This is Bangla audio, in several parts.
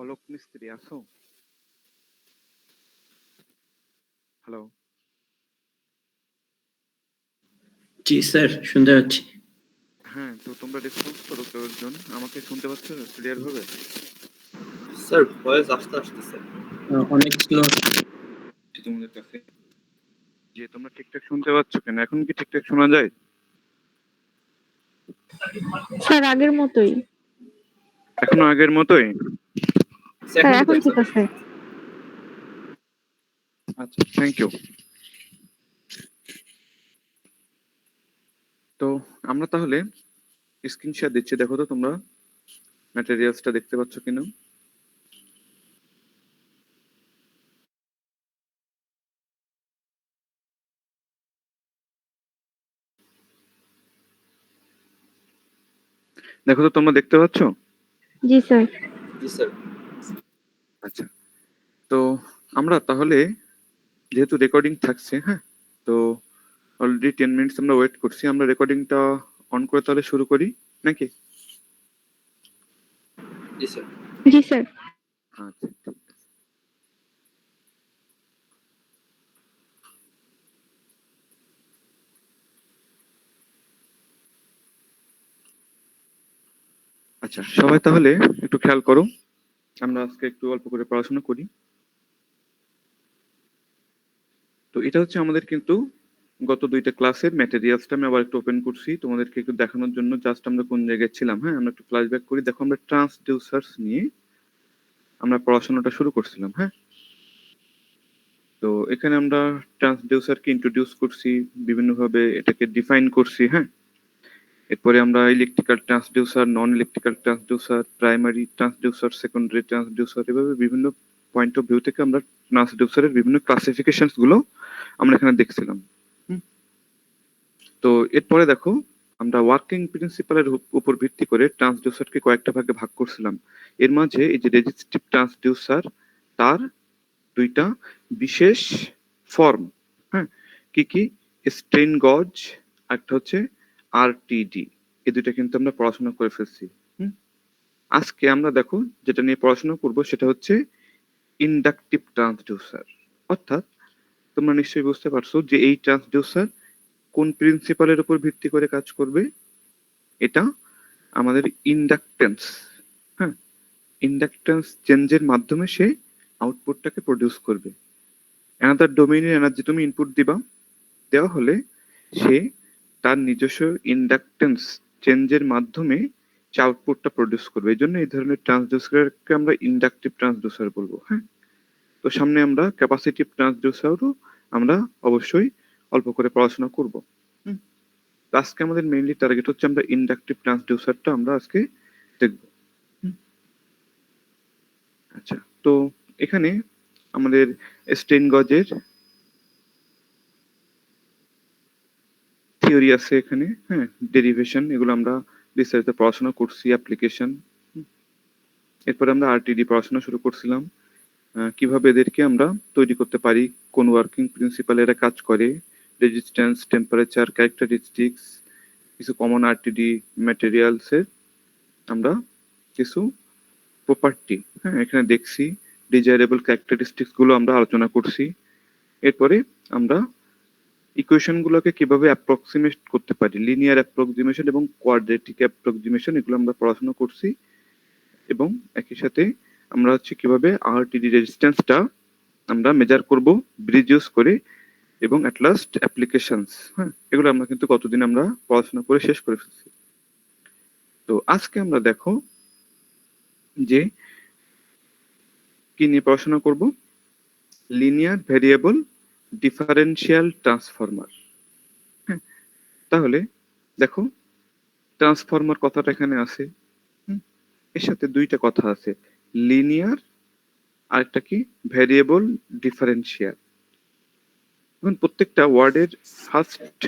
অলোক মিস্ত্রি আছো? হ্যালো। জি স্যার, শুনতে পাচ্ছি। হ্যাঁ, তো তোমরা রেসপন্স করো কয়েকজন। আমাকে শুনতে পাচ্ছ ক্লিয়ার ভাবে? স্যার ভয়েস আস্তে আসতেছে, অনেক স্লো। তোমাদের কাছে যে তোমরা ঠিকঠাক শুনতে পাচ্ছ কেন? এখন কি ঠিকঠাক শোনা যায়? স্যার আগের মতোই। এখনো আগের মতোই? স্যার এখন ঠিক আছে। আচ্ছা, থ্যাংক ইউ। তো আমরা তাহলে স্ক্রিন শেয়ার দিচ্ছি, দেখো তো তোমরা ম্যাটেরিয়ালসটা দেখতে পাচ্ছ কিনা। দেখো তো তোমরা দেখতে পাচ্ছ? জি স্যার। জি স্যার। আচ্ছা, তো আমরা তাহলে যেহেতু রেকর্ডিং থাকছে, হ্যাঁ, তো অলরেডি 10 মিনিটস আমরা ওয়েট করছি, আমরা রেকর্ডিংটা অন করে তাহলে শুরু করি নাকি? জি স্যার। জি স্যার। আচ্ছা, ঠিক আছে। আচ্ছা, সবাই তাহলে একটু খেয়াল করো, আমরা আজকে একটু অল্প করে পড়াশোনা করি। তো এটা হচ্ছে আমাদের কিন্তু গত দুইটা ক্লাসের ম্যাটেরিয়ালসটা আমি আবার একটু ওপেন করছি তোমাদেরকে একটু দেখানোর জন্য। জাস্ট আমরা কোন জায়গায় ছিলাম, হ্যাঁ, আমরা একটু ফ্ল্যাশব্যাক করি। দেখো, আমরা ট্রান্সডিউসার্স নিয়ে আমরা পড়াশোনাটা শুরু করছিলাম, হ্যাঁ। তো এখানে আমরা ট্রান্সডিউসারকে ইন্ট্রোডিউস করছি, বিভিন্নভাবে এটাকে ডিফাইন করছি, হ্যাঁ। এরপরে আমরা electrical transducer, non electrical transducer, primary transducer, secondary transducer, এভাবে বিভিন্ন পয়েন্ট অফ ভিউ থেকে আমরা ট্রান্সডিউসারের বিভিন্ন ক্লাসিফিকেশনস গুলো আমরা এখানে দেখছিলাম। তো এরপরে দেখো, আমরা ওয়ার্কিং প্রিন্সিপালের উপর ভিত্তি করে ট্রান্সডিউসারকে কয়েকটা ভাগে ভাগ করছিলাম। এর মাঝে এই যে রেজিস্টিভ ট্রান্সডিউসার, তার দুইটা বিশেষ ফর্ম, হ্যাঁ, কি কি? স্ট্রেন গজ, একটা হচ্ছে আরটিডি। এই দুইটা কিন্তু আমরা পড়াশোনা করে ফেলছি। আজকে আমরা দেখো যেটা নিয়ে পড়াশোনা করব সেটা হচ্ছে ইন্ডাকটিভ ট্রান্সডিউসার। অর্থাৎ তোমরা নিশ্চয়ই বুঝতে পারছো যে এই ট্রান্সডিউসার কোন প্রিন্সিপালের উপর ভিত্তি করে কাজ করবে। এটা আমাদের ইন্ডাকটেন্স, হ্যাঁ, ইন্ডাকটেন্স চেঞ্জের মাধ্যমে সে আউটপুটটাকে প্রডিউস করবে। অ্যানাদার ডোমেইনের এনার্জি তুমি ইনপুট দিবা, দেওয়া হলে সে তার নিজস্ব ইন্ডাকটেন্স চেঞ্জের মাধ্যমে সে আউটপুটটা প্রডিউস করবে। এই জন্য এই ধরনের ট্রান্সডিউসারকে আমরা ইন্ডাকটিভ ট্রান্সডিউসার বলবো, হ্যাঁ। তো সামনে আমরা ক্যাপাসিটিভ ট্রান্সডিউসারও আমরা অবশ্যই অল্প করে পড়াশোনা করব। আজকে আমাদের মেইনলি টার্গেট হচ্ছে আমরা ইন্ডাকটিভ ট্রান্সডিউসারটা আমরা আজকে দেখব। আচ্ছা, তো এখানে আমাদের স্টেইন গজের থিওরি আছে এখানে, হ্যাঁ, ডেরিভেশন, এগুলো আমরা বিস্তারিত পড়াশোনা করছি, অ্যাপ্লিকেশন। এরপরে আমরা আরটিডি পড়াশোনা শুরু করছিলাম, কিভাবে এদেরকে আমরা তৈরি করতে পারি, কোন ওয়ার্কিং প্রিন্সিপালে এরা কাজ করে, রেজিস্ট্যান্স, টেম্পারেচার, ক্যারেক্টারিস্টিক্স, কিছু কমন আরটিডি ম্যাটেরিয়ালসের আমরা কিছু প্রপার্টি, হ্যাঁ, এখানে দেখছি। ডিজায়ারেবল ক্যারেক্টারিস্টিক্স গুলো আমরা আলোচনা করছি। এরপরে আমরা ইকুয়েশন গুলোকে কিভাবে অ্যাপ্রক্সিমেট করতে পারি, লিনিয়ার অ্যাপ্রক্সিমেশন এবং কোয়াড্রেটিক অ্যাপ্রক্সিমেশন, এগুলো আমরা পড়াশোনা করছি। এবং একই সাথে আমরা হচ্ছে কিভাবে আরটিডি রেজিস্ট্যান্সটা আমরা মেজার করব ব্রিজ ইউজ করে, এবং অ্যাট লাস্ট অ্যাপ্লিকেশনস, হ্যাঁ, এগুলো আমরা কিন্তু কতদিন আমরা পড়াশোনা করে শেষ করে ফেলছি। তো আজকে আমরা দেখো যে কি নিয়ে পড়াশোনা করব, লিনিয়ার ভেরিয়েবল ডিফারেনশিয়াল ট্রান্সফরমার। হ্যাঁ, তাহলে দেখো, ট্রান্সফরমার কথাটা এখানে আছে, এর সাথে দুইটা কথা আছে, লিনিয়ার আর একটা কি, ভেরিয়েবল ডিফারেনশিয়াল। এখন প্রত্যেকটা ওয়ার্ডের ফার্স্ট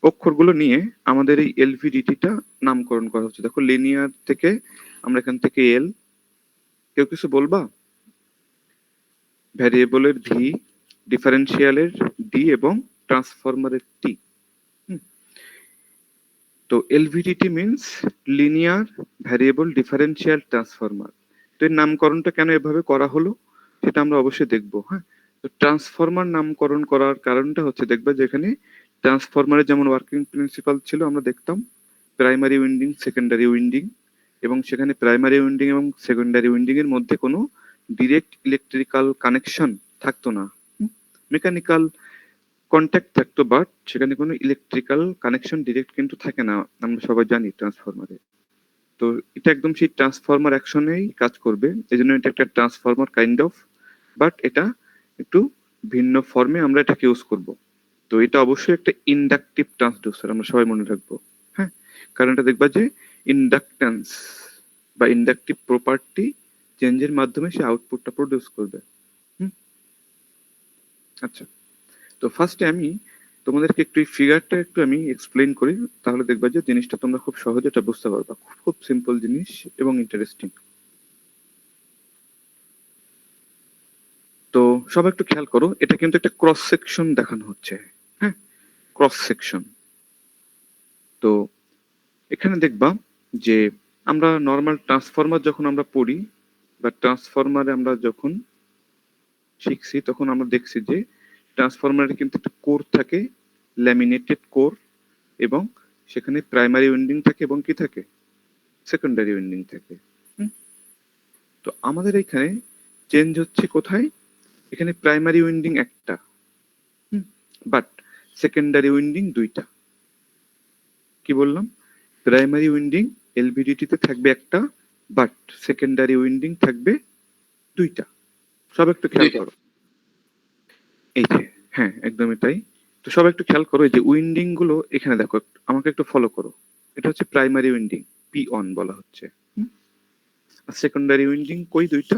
অক্ষরগুলো নিয়ে আমাদের এই এলভিডিটিটা নামকরণ করা হচ্ছে। দেখো, লিনিয়ার থেকে আমরা এখান থেকে এল, কেউ কিছু বলবা? ভ্যারিয়েবলের ভি, ডিফারেনশিয়ালের ডি এবং ট্রান্সফরমারের টি। তো LVDT means linear variable differential transformer. তো এর নামকরণটা কেন এভাবে করা হলো সেটা আমরা অবশ্যই দেখবো। হ্যাঁ, তো ট্রান্সফরমার নামকরণ করার কারণটা হচ্ছে দেখবে যেখানে ট্রান্সফরমারের যেমন ওয়ার্কিং প্রিন্সিপাল ছিল আমরা দেখতাম প্রাইমারি উইন্ডিং, সেকেন্ডারি উইন্ডিং, এবং সেখানে প্রাইমারি উইন্ডিং এবং সেকেন্ডারি উইন্ডিং এর মধ্যে কোনো ডিরেক্ট ইলেকট্রিক্যাল কানেকশন থাকতো না, মেকানিক্যাল কন্ট্যাক্ট থাকতো, বাট সেখানে কোনো ইলেকট্রিক্যাল কানেকশন ডিরেক্ট কিন্তু থাকে না, আমরা সবাই জানি ট্রান্সফরমারে। তো এটা একদম সেই ট্রান্সফরমার অ্যাকশনেই কাজ করবে, এই জন্য এটা একটা ট্রান্সফরমার কাইন্ড অফ, বাট এটা একটু ভিন্ন ফর্মে আমরা এটাকে ইউজ করব। তো এটা অবশ্যই একটা ইন্ডাকটিভ ট্রান্সডিউসার, আমরা সবাই মনে রাখবো। হ্যাঁ, কারণ এটা দেখবা যে ইন্ডাকটেন্স বা ইন্ডাকটিভ প্রপার্টি চেঞ্জের মাধ্যমে সে আউটপুটটা প্রডিউস করবে। আচ্ছা, তো ফার্স্টে আমি তোমাদেরকে একটু এই ফিগারটা একটু আমি এক্সপ্লেইন করি, তাহলে দেখবা যে জিনিসটা তোমরা খুব সহজে এটা বুঝতে পারবা। খুব সিম্পল জিনিস এবং ইন্টারেস্টিং। তো সবাই একটু খেয়াল করো, এটা কিন্তু একটা ক্রস সেকশন দেখানো হচ্ছে। হ্যাঁ, ক্রস সেকশন। তো এখানে দেখবা যে আমরা নর্মাল ট্রান্সফরমার যখন আমরা পড়ি বা ট্রান্সফরমারে আমরা যখন শিখছি তখন আমরা দেখছি যে ট্রান্সফরমারে কিন্তু একটা কোর থাকে, ল্যামিনেটেড কোর, এবং সেখানে প্রাইমারি উইন্ডিং থাকে এবং কি থাকে, সেকেন্ডারি উইন্ডিং থাকে। তো আমাদের এখানে চেঞ্জ হচ্ছে কোথায়, এখানে প্রাইমারি উইন্ডিং একটা, বাট সেকেন্ডারি উইন্ডিং দুইটা। কি বললাম, প্রাইমারি উইন্ডিং এলভিডিটি তে থাকবে একটা, বাট সেকেন্ডারি উইন্ডিং থাকবে দুইটা। সব একটু খেয়াল দুইটা। করো, এই যে, হ্যাঁ একদমই তাই। তো সব একটু খেয়াল করো, এই যে উইন্ডিং গুলো এখানে দেখো, আমাকে একটু ফলো করো। এটা হচ্ছে প্রাইমারি উইন্ডিং, পি অন বলা হচ্ছে। আর সেকেন্ডারি উইন্ডিং কই, দুইটা।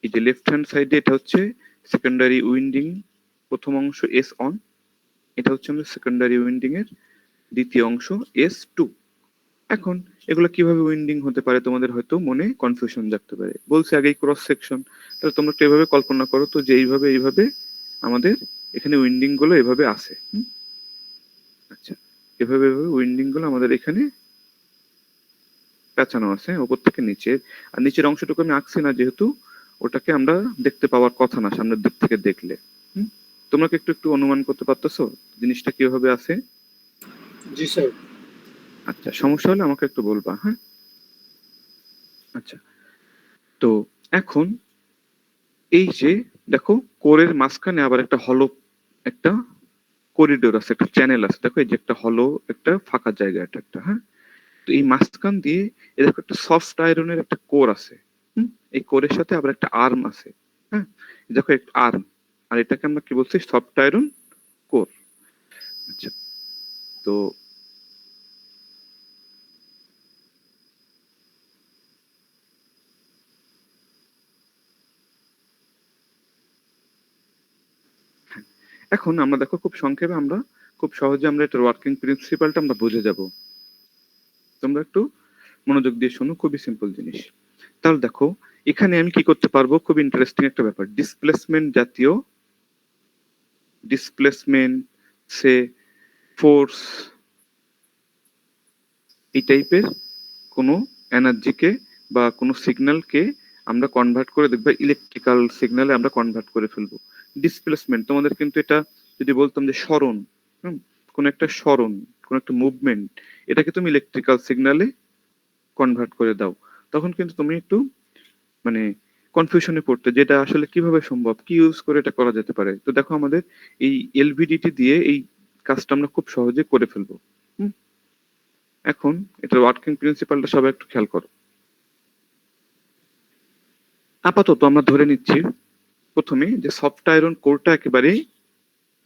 এই যে লেফট হ্যান্ড সাইডে এটা হচ্ছে সেকেন্ডারি উইন্ডিং প্রথম অংশ এস অন, এটা হচ্ছে আমাদের সেকেন্ডারি উইন্ডিং এর দ্বিতীয় অংশ এস টু। এখন এগুলো কিভাবে উইন্ডিং হতে পারে তোমাদের হয়তো মনে কনফিউশন জাগতে পারে। বলছে আগেই ক্রস সেকশন, তাহলে তোমরা একটু এভাবে কল্পনা করো তো যে এইভাবে আমাদের এখানে উইন্ডিং গুলো এভাবে আসে। আচ্ছা, এভাবে উইন্ডিং গুলো আমাদের এখানে পেঁচানো আছে উপর থেকে নিচে, আর নিচের অংশটুকু আমি আঁকছি না যেহেতু ওটাকে আমরা দেখতে পাওয়ার কথা না সামনের দিক থেকে দেখলে। তোমরা কি একটু একটু অনুমান করতে পারতেছো জিনিসটা কিভাবে আছে? জি স্যার। আচ্ছা, সমস্যা হলে আমাকে একটু বলবা। হ্যাঁ, আচ্ছা, তো এখন এই যে দেখো কোরের মাঝখানে আবার একটা হলো, একটা করিডোর আছে, একটা চ্যানেল আছে, দেখো এই যে একটা হলো, একটা ফাঁকা জায়গা, এটা একটা। হ্যাঁ, তো এই মাঝখান দিয়ে এই দেখো একটা সফট আয়রনের একটা কোর আছে। এই কোরের সাথে আবার একটা আর্ম আছে। হ্যাঁ, এই দেখো একটা আর্ম, আর এটাকে আমরা কি বলছি, সফট আয়রন কোর। আচ্ছা, তো এখন আমরা দেখো খুব সংক্ষেপে আমরা খুব সহজে আমরা এটার ওয়ার্কিং প্রিন্সিপালটা আমরা বুঝে যাব। তোমরা একটু মনোযোগ দিয়ে শোনো, খুবই সিম্পল জিনিস। তাহলে দেখো এখানে আমি কি করতে পারবো, খুব ইন্টারেস্টিং একটা ব্যাপার, ডিসপ্লেসমেন্ট জাতীয়, ডিসপ্লেসমেন্ট সে ফোর্স, এই টাইপের কোনো এনার্জিকে বা কোনো সিগন্যালকে আমরা কনভার্ট করে দেখবে ইলেকট্রিক্যাল সিগন্যালে আমরা কনভার্ট করে ফেলবো। ডিসপ্লেসমেন্ট তোমাদের কিন্তু এটা যদি বলতাম যে সরণ, কোন একটা সরণ, কোন একটা মুভমেন্ট, এটাকে তুমি ইলেকট্রিক্যাল সিগন্যালে কনভার্ট করে দাও, তখন কিন্তু তুমি একটু মানে কনফিউশনে পড়তে, যেটা আসলে কিভাবে সম্ভব, কি ইউজ করে এটা করা যেতে পারে। তো দেখো আমাদের এই এলভিডিটি দিয়ে এই কাজটা আমরা খুব সহজে করে ফেলবো। এখন এটার ওয়ার্কিং প্রিন্সিপালটা সবাই একটু খেয়াল করো। আপাতত আমরা ধরে নিচ্ছি প্রথমে যে সফট আয়রন কোরটা একেবারে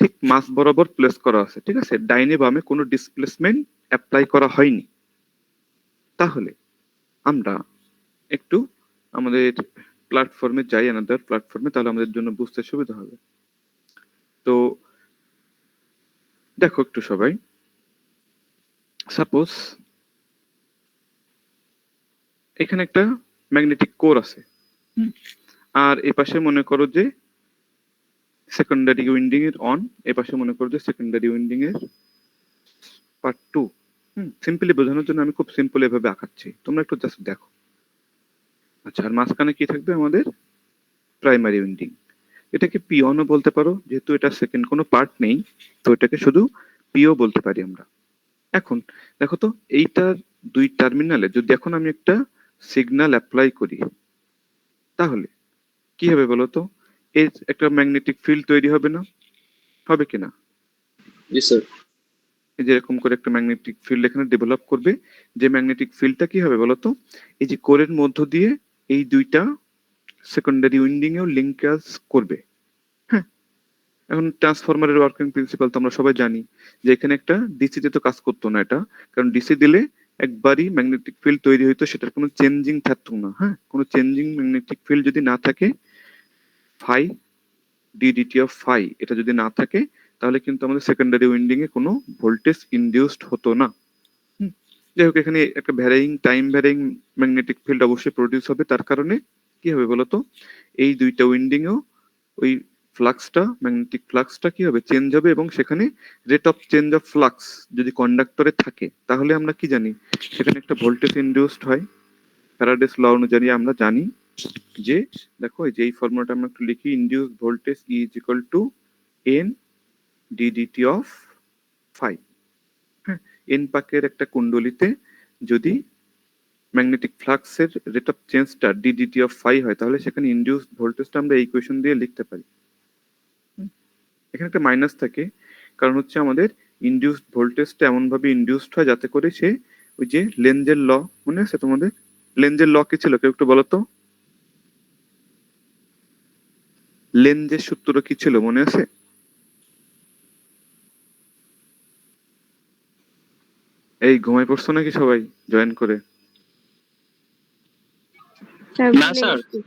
ঠিক মাঝ বরাবর প্লেস করা আছে, ঠিক আছে, ডাইনে বামে কোনো ডিসপ্লেসমেন্ট অ্যাপ্লাই করা হয়নি। তাহলে আমরা একটু আমাদের প্ল্যাটফর্মে যাই, অ্যানাদার প্ল্যাটফর্মে, তাহলে আমাদের জন্য বুঝতে সুবিধা হবে। তো দেখো একটু সবাই, সাপোজ এখানে একটা ম্যাগনেটিক কোর আছে, আর এ পাশে মনে করো যে সেকেন্ডারি উইন্ডিং এর অন, এ পাশে মনে করো যে সেকেন্ডারি উইন্ডিং এর পার্ট টু। সিম্পলি বোঝানোর জন্য আমি খুব সিম্পল এভাবে আঁকাচ্ছি, তোমরা একটু জাস্ট দেখো। আচ্ছা, আর মাঝখানে কি থাকবে আমাদের? Primary winding. এটাকে পিওনও বলতে পারো, যেহেতু এটা সেকেন্ড কোনো পার্ট নেই, তো এটাকে শুধু পিও বলতে পারি আমরা। এখন দেখো তো, এইটার দুই টার্মিনালে যদি এখন আমি একটা সিগন্যাল অ্যাপ্লাই করি, তাহলে কি হবে বলো তো? এর একটা ম্যাগনেটিক ফিল্ড তৈরি হবে না? হবে কিনা? জি স্যার। এই যে এরকম করে একটা ম্যাগনেটিক ফিল্ড এখানে ডেভেলপ করবে, যে ম্যাগনেটিক ফিল্ডটা কি হবে বলতো? এই যে কোরের মধ্য দিয়ে এই দুইটা সেকেন্ডারি উইন্ডিং এও লিঙ্কাজ করবে। হ্যাঁ, এখন ট্রান্সফরমারের ওয়ার্কিং প্রিন্সিপাল তো আমরা সবাই জানি, যে এখানে একটা ডিসি তে তো কাজ করতো না এটা, কারণ ডিসি দিলে একবারই ম্যাগনেটিক ফিল্ড তৈরি হইতো, সেটার কোনো চেঞ্জিং থাকতো না। হ্যাঁ, কোনো চেঞ্জিং ম্যাগনেটিক ফিল্ড যদি না থাকে, ফাই ডিডিটি অফ ফাই এটা যদি না থাকে, তাহলে কিন্তু আমাদের সেকেন্ডারি উইন্ডিং এ কোনো ভোল্টেজ ইনডিউসড হতো না। হুম, যাই হোক, এখানে একটা varying time varying magnetic field অবশ্যই প্রডিউস হবে, তার কারণে কি হবে বলতো? এই দুইটা উইন্ডিং এও ওই ফ্লাক্সটা, ম্যাগনেটিক ফ্লাক্সটা কি হবে? চেঞ্জ হবে, এবং সেখানে rate of change of flux যদি কন্ডাক্টরে থাকে, তাহলে আমরা কি জানি? সেখানে একটা ভোল্টেজ ইনডিউসড হয়। ফ্যারাডেস ল অনুযায়ী আমরা জানি যে, দেখো এই যে এই ফর্মুলাটা আমরা একটু লিখি, induced voltage E is equal to N DDT of phi. হ্যাঁ, এন পাকের একটা কুণ্ডলিতে যদি ম্যাগনেটিক ফ্লাক্সের রেট অফ চেঞ্জটা ডিডিটি অফ ফাই হয়, তাহলে সেখানে ইনডিউসড ভোল্টেজটা আমরা এই ইকুয়েশন দিয়ে লিখতে পারি। এখানে একটা মাইনাস থাকে, কারণ হচ্ছে আমাদের ইনডিউসড ভোল্টেজটা এমন ভাবে ইনডিউসড হয় যাতে করে সে ওই যে লেনজের ল, মনে আছে তোমাদের? লেনজের ল কি ছিল, কেউ একটু বলো তো? লেনজের সূত্র কি ছিল, মনে আছে? এই ঘুমাই পড়ছো নাকি সবাই জয়েন করে? স্যার না, ভুলে স্যার। গেছি।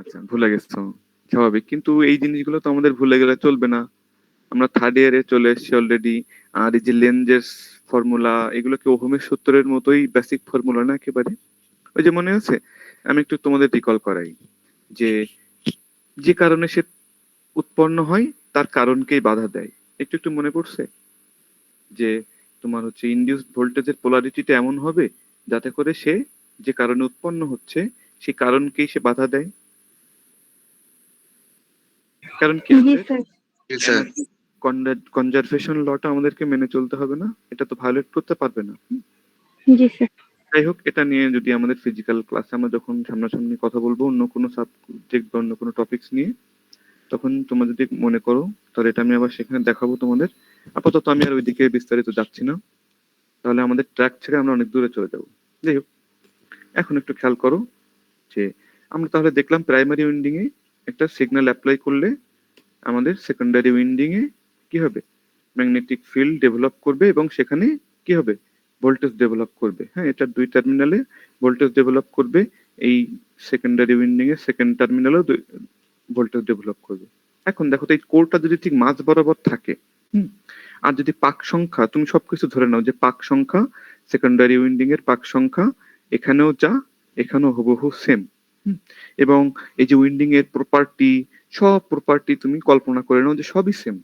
আচ্ছা, ভুলে গেছো, স্বাভাবিক, কিন্তু এই জিনিসগুলো তো আমাদের ভুলে গেলে চলবে না। আমরা থার্ড ইয়ারে চলে এসেছি অলরেডি। আর এই যে লেনজের ফর্মুলা, এগুলো কি ওহমের সূত্রের মতোই বেসিক ফর্মুলা না একেবারে? ওই যে মনে আছে, আমি একটু তোমাদের রিকল করাই, যে যে কারণে সে উৎপন্ন হয় তার কারণকেই বাধা দেয়। একটু একটু মনে পড়ছে যে তোমার হচ্ছে ইনডিউসড ভোল্টেজের পোলারিটিটা এমন হবে যাতে করে সে যে কারণে উৎপন্ন হচ্ছে সেই কারণকেই সে বাধা দেয়। কারণ কি, জি আমাদের স্যার। জি স্যার। কনজারভেশন লটা আমাদেরকে মেনে চলতে হবে না, এটা তো ভায়োলেট করতে পারবে না। জি স্যার। যাই হোক, এটা নিয়ে যদি আমাদের ফিজিক্যাল ক্লাসে আমরা যখন সামনাসামনি কথা বলবো অন্য কোনো সাবজেক্ট বা অন্য কোনো টপিকস নিয়ে, তখন তোমরা যদি মনে করো, তাহলে এটা আমি আবার সেখানে দেখাবো তোমাদের। আপাতত আমি আর ওইদিকে বিস্তারিত যাচ্ছি না, তাহলে আমাদের ট্র্যাক ছেড়ে আমরা অনেক দূরে চলে যাবো। যাই হোক, এখন একটু খেয়াল করো যে আমরা তাহলে দেখলাম প্রাইমারি উইন্ডিং এ একটা সিগন্যাল অ্যাপ্লাই করলে আমাদের সেকেন্ডারি উইন্ডিং এ কি হবে? ম্যাগনেটিক ফিল্ড ডেভেলপ করবে, এবং সেখানে কি হবে? ভোল্টেজ ডেভেলপ করবে। হ্যাঁ, এটার দুই টার্মিনালে ভোল্টেজ ডেভেলপ করবে, এই সেকেন্ডারি উইন্ডিং এর সেকেন্ড টার্মিনালেও ভোল্টেজ ডেভেলপ করবে। এখন দেখো তো, এই কোরটা যদি ঠিক মাঝ বরাবর থাকে, হুম, আর যদি পাক সংখ্যা, তুমি সবকিছু ধরে নাও যে পাক সংখ্যা, সেকেন্ডারি উইন্ডিং এর পাক সংখ্যা এখানেও যা এখানেও হুবহু সেম, এবং এই যে উইন্ডিং এর প্রপার্টি, সব প্রপার্টি তুমি কল্পনা করে নাও যে সবই সেম,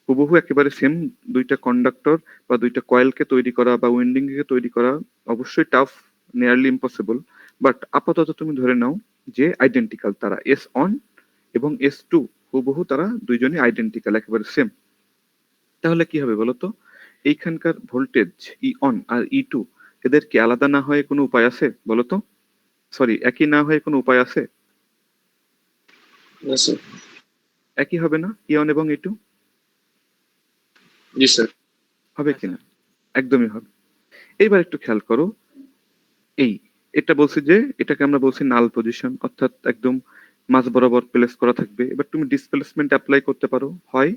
হুবহু একেবারে সেম। দুইটা কন্ডাক্টর বা দুইটা কয়েলকে তৈরি করা বা উইন্ডিং কে তৈরি করা অবশ্যই টাফ, নিয়ারলি ইম্পসিবল, বাট আপাতত তুমি ধরে নাও যে আইডেন্টিক্যাল তারা, এস অন এবং এস টু, হুবহু তারা দুইজনই আইডেন্টিক্যাল, একেবারে সেম। তাহলে কি হবে বলতো? এইখানকার ভোল্টেজ ই অন আর ই টু, এদের কি আলাদা না হয়ে কোনো উপায় আছে বলতো? সরি, একই না হয়ে কোনো উপায় আছে? না স্যার। একই হবে না ই অন এবং ই টু? জি স্যার। হবে কিনা? একদমই হবে। এইবার একটু খেয়াল করো, এই এটা বলছি যে এটাকে আমরা বলছি নাল পজিশন, অর্থাৎ একদম মাঝ বরাবর প্লেস করা থাকবে। এবার তুমি ডিসপ্লেসমেন্ট অ্যাপ্লাই করতে পারো, হয়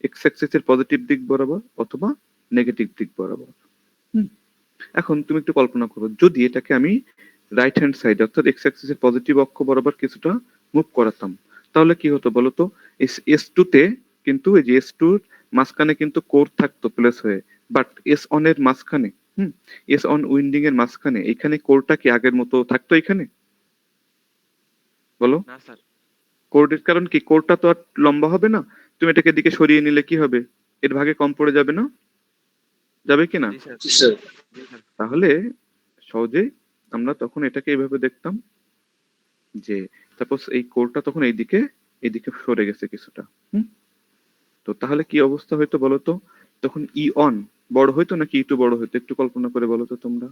এক্স অ্যাক্সিস এর পজিটিভ দিক বরাবর অথবা নেগেটিভ দিক বরাবর। হুম, এখন তুমি একটু কল্পনা করো, যদি এটাকে আমি রাইট হ্যান্ড সাইড অর্থাৎ এক্স অ্যাক্সিস এর পজিটিভ অক্ষ বরাবর কিছুটা মুভ করাতাম, তাহলে কি হতো বলতো? এস টু তে কিন্তু এই যে এস টুর মাঝখানে কিন্তু কোর থাকতো প্লেস হয়ে, বাট এস অন এর মাঝখানে, এস অন উইন্ডিং এর মাঝখানে এখানে কোরটা কি আগের মতো থাকতো এখানে? বলো। না স্যার। কোরের কারণ কি, কোরটা তো আর লম্বা হবে না, তুমি এটাকে দিকে সরিয়ে নিলে কি হবে? এর ভাগে কম পড়ে যাবে না? যাবে কিনা? জি স্যার। জি স্যার। জি স্যার। তাহলে সহজে আমরা তখন এটাকে এইভাবে দেখতাম যে সাপোজ এই কোরটা তখন এইদিকে সরে গেছে কিছুটা। তো তাহলে কি অবস্থা হইতো বলতো? তখন ই অন বড় হইতো নাকি ই টু বড় হইতো? একটু কল্পনা করে বলো তো তোমরা।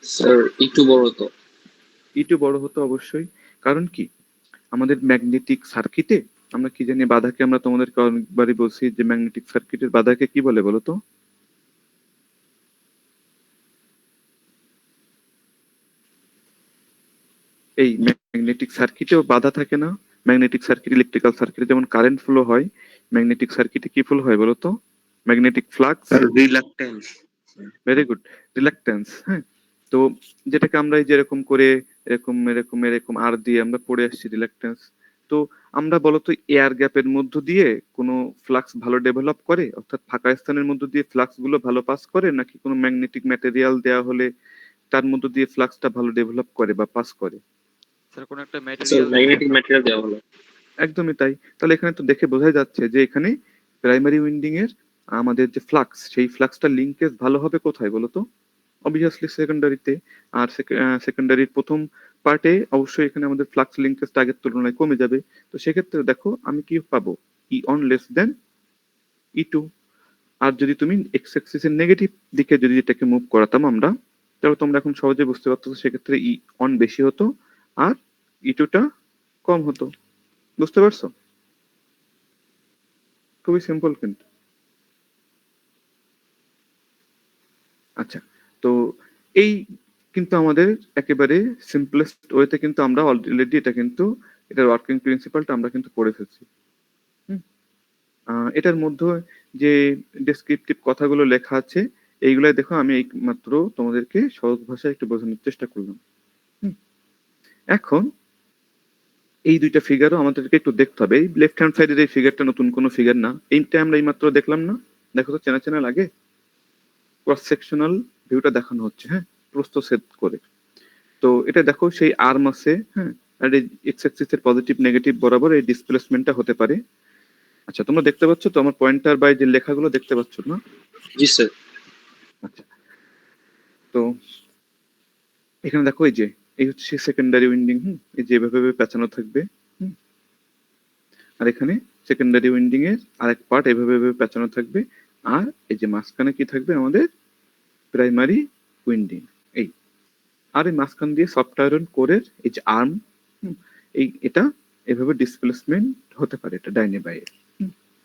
স্যার একটু বড় তো। ই টু বড় হতো অবশ্যই। কারণ কি, আমাদের ম্যাগনেটিক সার্কিটে আমরা কি জানি বাধাকে, আমরা তোমাদেরকে অনেকবারই বলছি যে ম্যাগনেটিক সার্কিটের বাধাকে কি বলে বলো তো? এই ম্যাগনেটিক সার্কিটেও বাধা থাকে না? ম্যাগনেটিক সার্কিট, ইলেকট্রিক্যাল সার্কিটে যেমন কারেন্ট ফ্লো হয়, ম্যাগনেটিক সার্কিটে কি ফ্লো হয় বলো তো? Magnetic flux. Reluctance. Very good, reluctance. হ্যাঁ, তো যেটাকে আমরা এই যেরকম করে এরকম এরকম এরকম আর দিয়ে আমরা পড়ে আসছি রিলাক্টেন্স। তো আমরা বলতো এয়ার গ্যাপের মধ্য দিয়ে কোনো ফ্লাক্স ভালো ডেভেলপ করে, অর্থাৎ ফাঁকা স্থানের মধ্য দিয়ে ফ্লাক্স গুলো ভালো পাস করে, নাকি কোনো ম্যাগনেটিক ম্যাটেরিয়াল দেওয়া হলে তার মধ্য দিয়ে ফ্লাক্সটা ভালো ডেভেলপ করে বা পাস করে? স্যার কোনো একটা স্যার ম্যাটেরিয়াল দিয়ে। ম্যাগনেটিক ম্যাটেরিয়াল দেওয়া হলো। একদমই তাই। তাহলে এখানে তো দেখে বোঝাই যাচ্ছে যে এখানে প্রাইমারি উইন্ডিং এর আমাদের যে ফ্লাক্স, সেই ফ্লাক্সটা লিঙ্কেজ ভালো হবে কোথায় বলতো? অবভিয়াসলি সেকেন্ডারিতে। আর সেকেন্ডারির প্রথম পার্টে অবশ্যই এখানে আমাদের ফ্লাক্স লিঙ্কেজটা আগের তুলনায় কমে যাবে। তো সেক্ষেত্রে দেখো আমি কি পাবো? ই on less than E two. আর যদি তুমি এক্স অ্যাক্সিসের নেগেটিভ দিকে যদি এটাকে মুভ করাতাম আমরা, তাহলে তোমরা এখন সহজে বুঝতে পারতো সেক্ষেত্রে ই অন বেশি হতো আর ই টুটা কম হতো। বুঝতে পারছো? খুবই সিম্পল কিন্তু। আচ্ছা, তো এই কিন্তু আমাদের একেবারে সিম্পলেস্ট ওয়েতে কিন্তু আমরা অলরেডি এটা কিন্তু এটার ওয়ার্কিং প্রিন্সিপালটা আমরা কিন্তু পড়ে ফেলছি। হুম? এটার মধ্যে যে ডেসক্রিপটিভ কথাগুলো লেখা আছে, এইগুলাই দেখো আমি এই মাত্র তোমাদেরকে সহজ ভাষায় একটু বোঝানোর চেষ্টা করলাম। হুম? এখন এই দুইটা ফিগারও আমাদেরকে একটু দেখতে হবে। এই লেফট হ্যান্ড সাইডের এই ফিগারটা নতুন কোনো ফিগার না, এইটা আমরা এই মাত্র দেখলাম না? দেখো তো চেনা চেনা লাগে? ক্রস সেকশনাল ভিউটা দেখানো হচ্ছে, হ্যাঁ, প্রস্থচ্ছেদ করে। তো এটা দেখো সেই আর্ম আছে, হ্যাঁ, আর এই এক্স অ্যাক্সিস এর পজিটিভ নেগেটিভ বরাবর এই ডিসপ্লেসমেন্টটা হতে পারে। আচ্ছা, তোমরা দেখতে পাচ্ছ তো আমার পয়েন্টার বাই যে লেখাগুলো দেখতে পাচ্ছ না? জি স্যার। আচ্ছা, তো এখানে দেখো এই যে এই হচ্ছে সেকেন্ডারি উইন্ডিং। এই যে এভাবে এভাবে পেঁচানো থাকবে। হুম, আর এখানে সেকেন্ডারি উইন্ডিং এর আরেক পার্ট এভাবে এভাবে পেঁচানো থাকবে। আর এই যে মাঝখানে কি থাকবে আমাদের? Primary winding. এই আর এই মাঝখান দিয়ে সফট আয়রন কোরের এই যে আর্ম, এই এটা এভাবে ডিসপ্লেসমেন্ট হতে পারে, এটা ডাইনে বাইরে।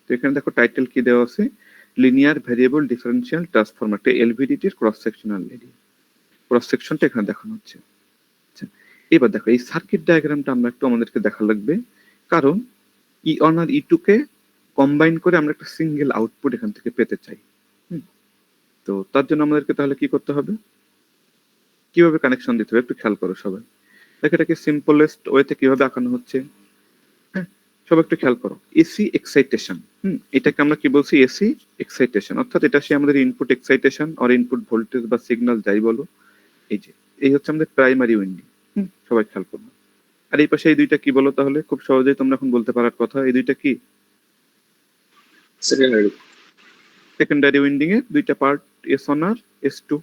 তো এখানে দেখো টাইটেল কি দেওয়া আছে? লিনিয়ার ভেরিয়েবল ডিফারেন্সিয়াল ট্রান্সফরমার, এলভিডিটির ক্রস সেকশনাল এরিয়া। ক্রস সেকশনটা এখানে দেখানো হচ্ছে। আচ্ছা, এবার দেখো এই সার্কিট ডায়াগ্রামটা আমরা একটু আমাদেরকে দেখা লাগবে, কারণ ই অন আর ই টু কে কম্বাইন করে আমরা একটা সিঙ্গেল আউটপুট এখান থেকে পেতে চাই। তো তার জন্য আমাদেরকে তাহলে কি করতে হবে? কিভাবে কানেকশন দিতে হবে একটু খেয়াল করো সবাই। দেখো এটাকে সিম্পলেস্ট ওয়েতে কিভাবে আঁকানো হচ্ছে, হ্যাঁ, সবাই একটু খেয়াল করো। এসি এক্সাইটেশন, এটাকে আমরা কি বলছি? এসি এক্সাইটেশন, অর্থাৎ এটা সে আমাদের ইনপুট এক্সাইটেশন আর ইনপুট ভোল্টেজ বা সিগন্যাল যাই বলো। এই যে এই হচ্ছে আমাদের প্রাইমারি উইন্ডিং। সবাই খেয়াল করো। আর এই পাশে এই দুইটা কি বলো তাহলে? খুব সহজেই তোমরা এখন বলতে পারার কথা, এই দুইটা কি? সেকেন্ডারি। সেকেন্ডারি উইন্ডিং এর দুইটা পার্ট, এস ওয়ান আর এস টু।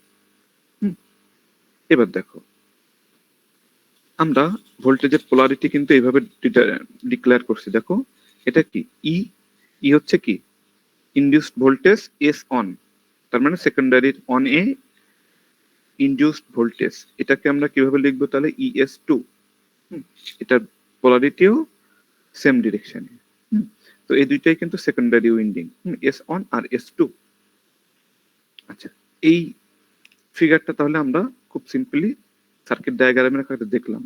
এবার দেখো আমরা ভোল্টেজের পোলারিটি কিন্তু এইভাবে ডিক্লেয়ার করছি। দেখো এটা কি? ই ই হচ্ছে কি? ইনডিউসড ভোল্টেজ এস অন, তার মানে সেকেন্ডারির অন এ ইনডিউসড ভোল্টেজ। এটাকে আমরা কিভাবে লিখবো তাহলে? ES two. এটার পোলারিটিও সেম ডিরেকশনে। তো এই দুইটাই কিন্তু সেকেন্ডারি উইন্ডিং, এস অন আর এস টু। আচ্ছা, এই ফিগারটা তাহলে আমরা খুব সিম্পলি সার্কিট ডায়াগ্রামের আকারে দেখলাম।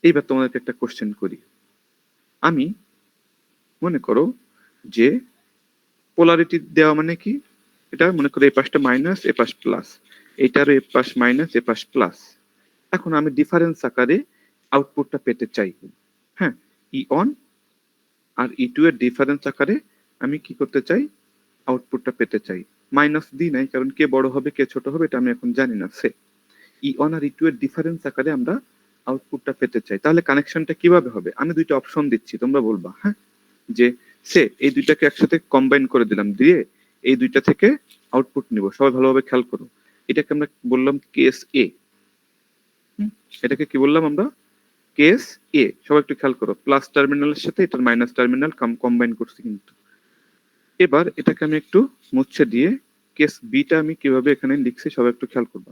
এইবার তোমাদেরকে একটা কোশ্চেন করি আমি। মনে করো যে পোলারিটি দেওয়া মানে কি? এটা মনে করো এই পাশটা মাইনাস এ পাশ প্লাস, এইটারও এ পাশ মাইনাস এ পাশ প্লাস। এখন আমি ডিফারেন্স আকারে আউটপুটটা পেতে চাই। হ্যাঁ, ই অন আর ই টু এর ডিফারেন্স আকারে আমি কি করতে চাই? আউটপুটটা পেতে চাই। মাইনাস দিই নাই, কারণ কে বড় হবে কে ছোট হবে এটা আমি এখন জানি না। সে ই ওয়ান আর ই টু এর ডিফারেন্স আকারে আমরা আউটপুটটা পেতে চাই। তাহলে কানেকশনটা কিভাবে হবে? আমি দুইটা অপশন দিচ্ছি, তোমরা বলবা, হ্যাঁ, যে সে এই দুইটাকে একসাথে কম্বাইন করে দিলাম, দিয়ে এই দুইটা থেকে আউটপুট নিব। সবাই ভালোভাবে খেয়াল করো, এটাকে আমরা বললাম কেস এ। এটাকে কি বললাম আমরা? কেস এ। সবাই একটু খেয়াল করো, প্লাস টার্মিনালের সাথে এটার মাইনাস টার্মিনাল কম্বাইন করছি কিন্তু। এবার এটাকে আমি একটু মুছে দিয়ে কেস বিটা আমি কিভাবে এখানে লিখছি সবাই একটু খেয়াল করবা।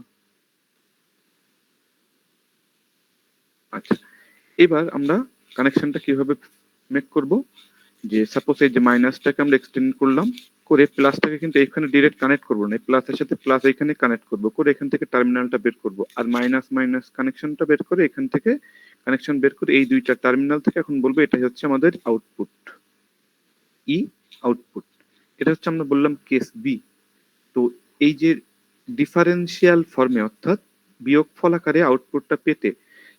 আচ্ছা, এবার আমরা কানেকশনটা কিভাবে মেক করব, যে সাপোজ এই যে মাইনাসটাকে আমরা এক্সটেন্ড করলাম, করে প্লাসটাকে কিন্তু এখানে ডিরেক্ট কানেক্ট করবো না, প্লাসের সাথে প্লাস এখানে কানেক্ট করবো, করে এখান থেকে টার্মিনালটা বের করব, আর মাইনাস মাইনাস কানেকশনটা বের করে এখান থেকে কানেকশন বের করে এই দুইটা টার্মিনাল থেকে এখন বলবো এটাই হচ্ছে আমাদের আউটপুট, ই আউটপুট। এটা হচ্ছে আমরা বললাম কেস বি। তো এই যে ডিফারেন্সিয়াল ফর্মে অর্থাৎ বিয়োগফল আকারে আউটপুটটা পেতে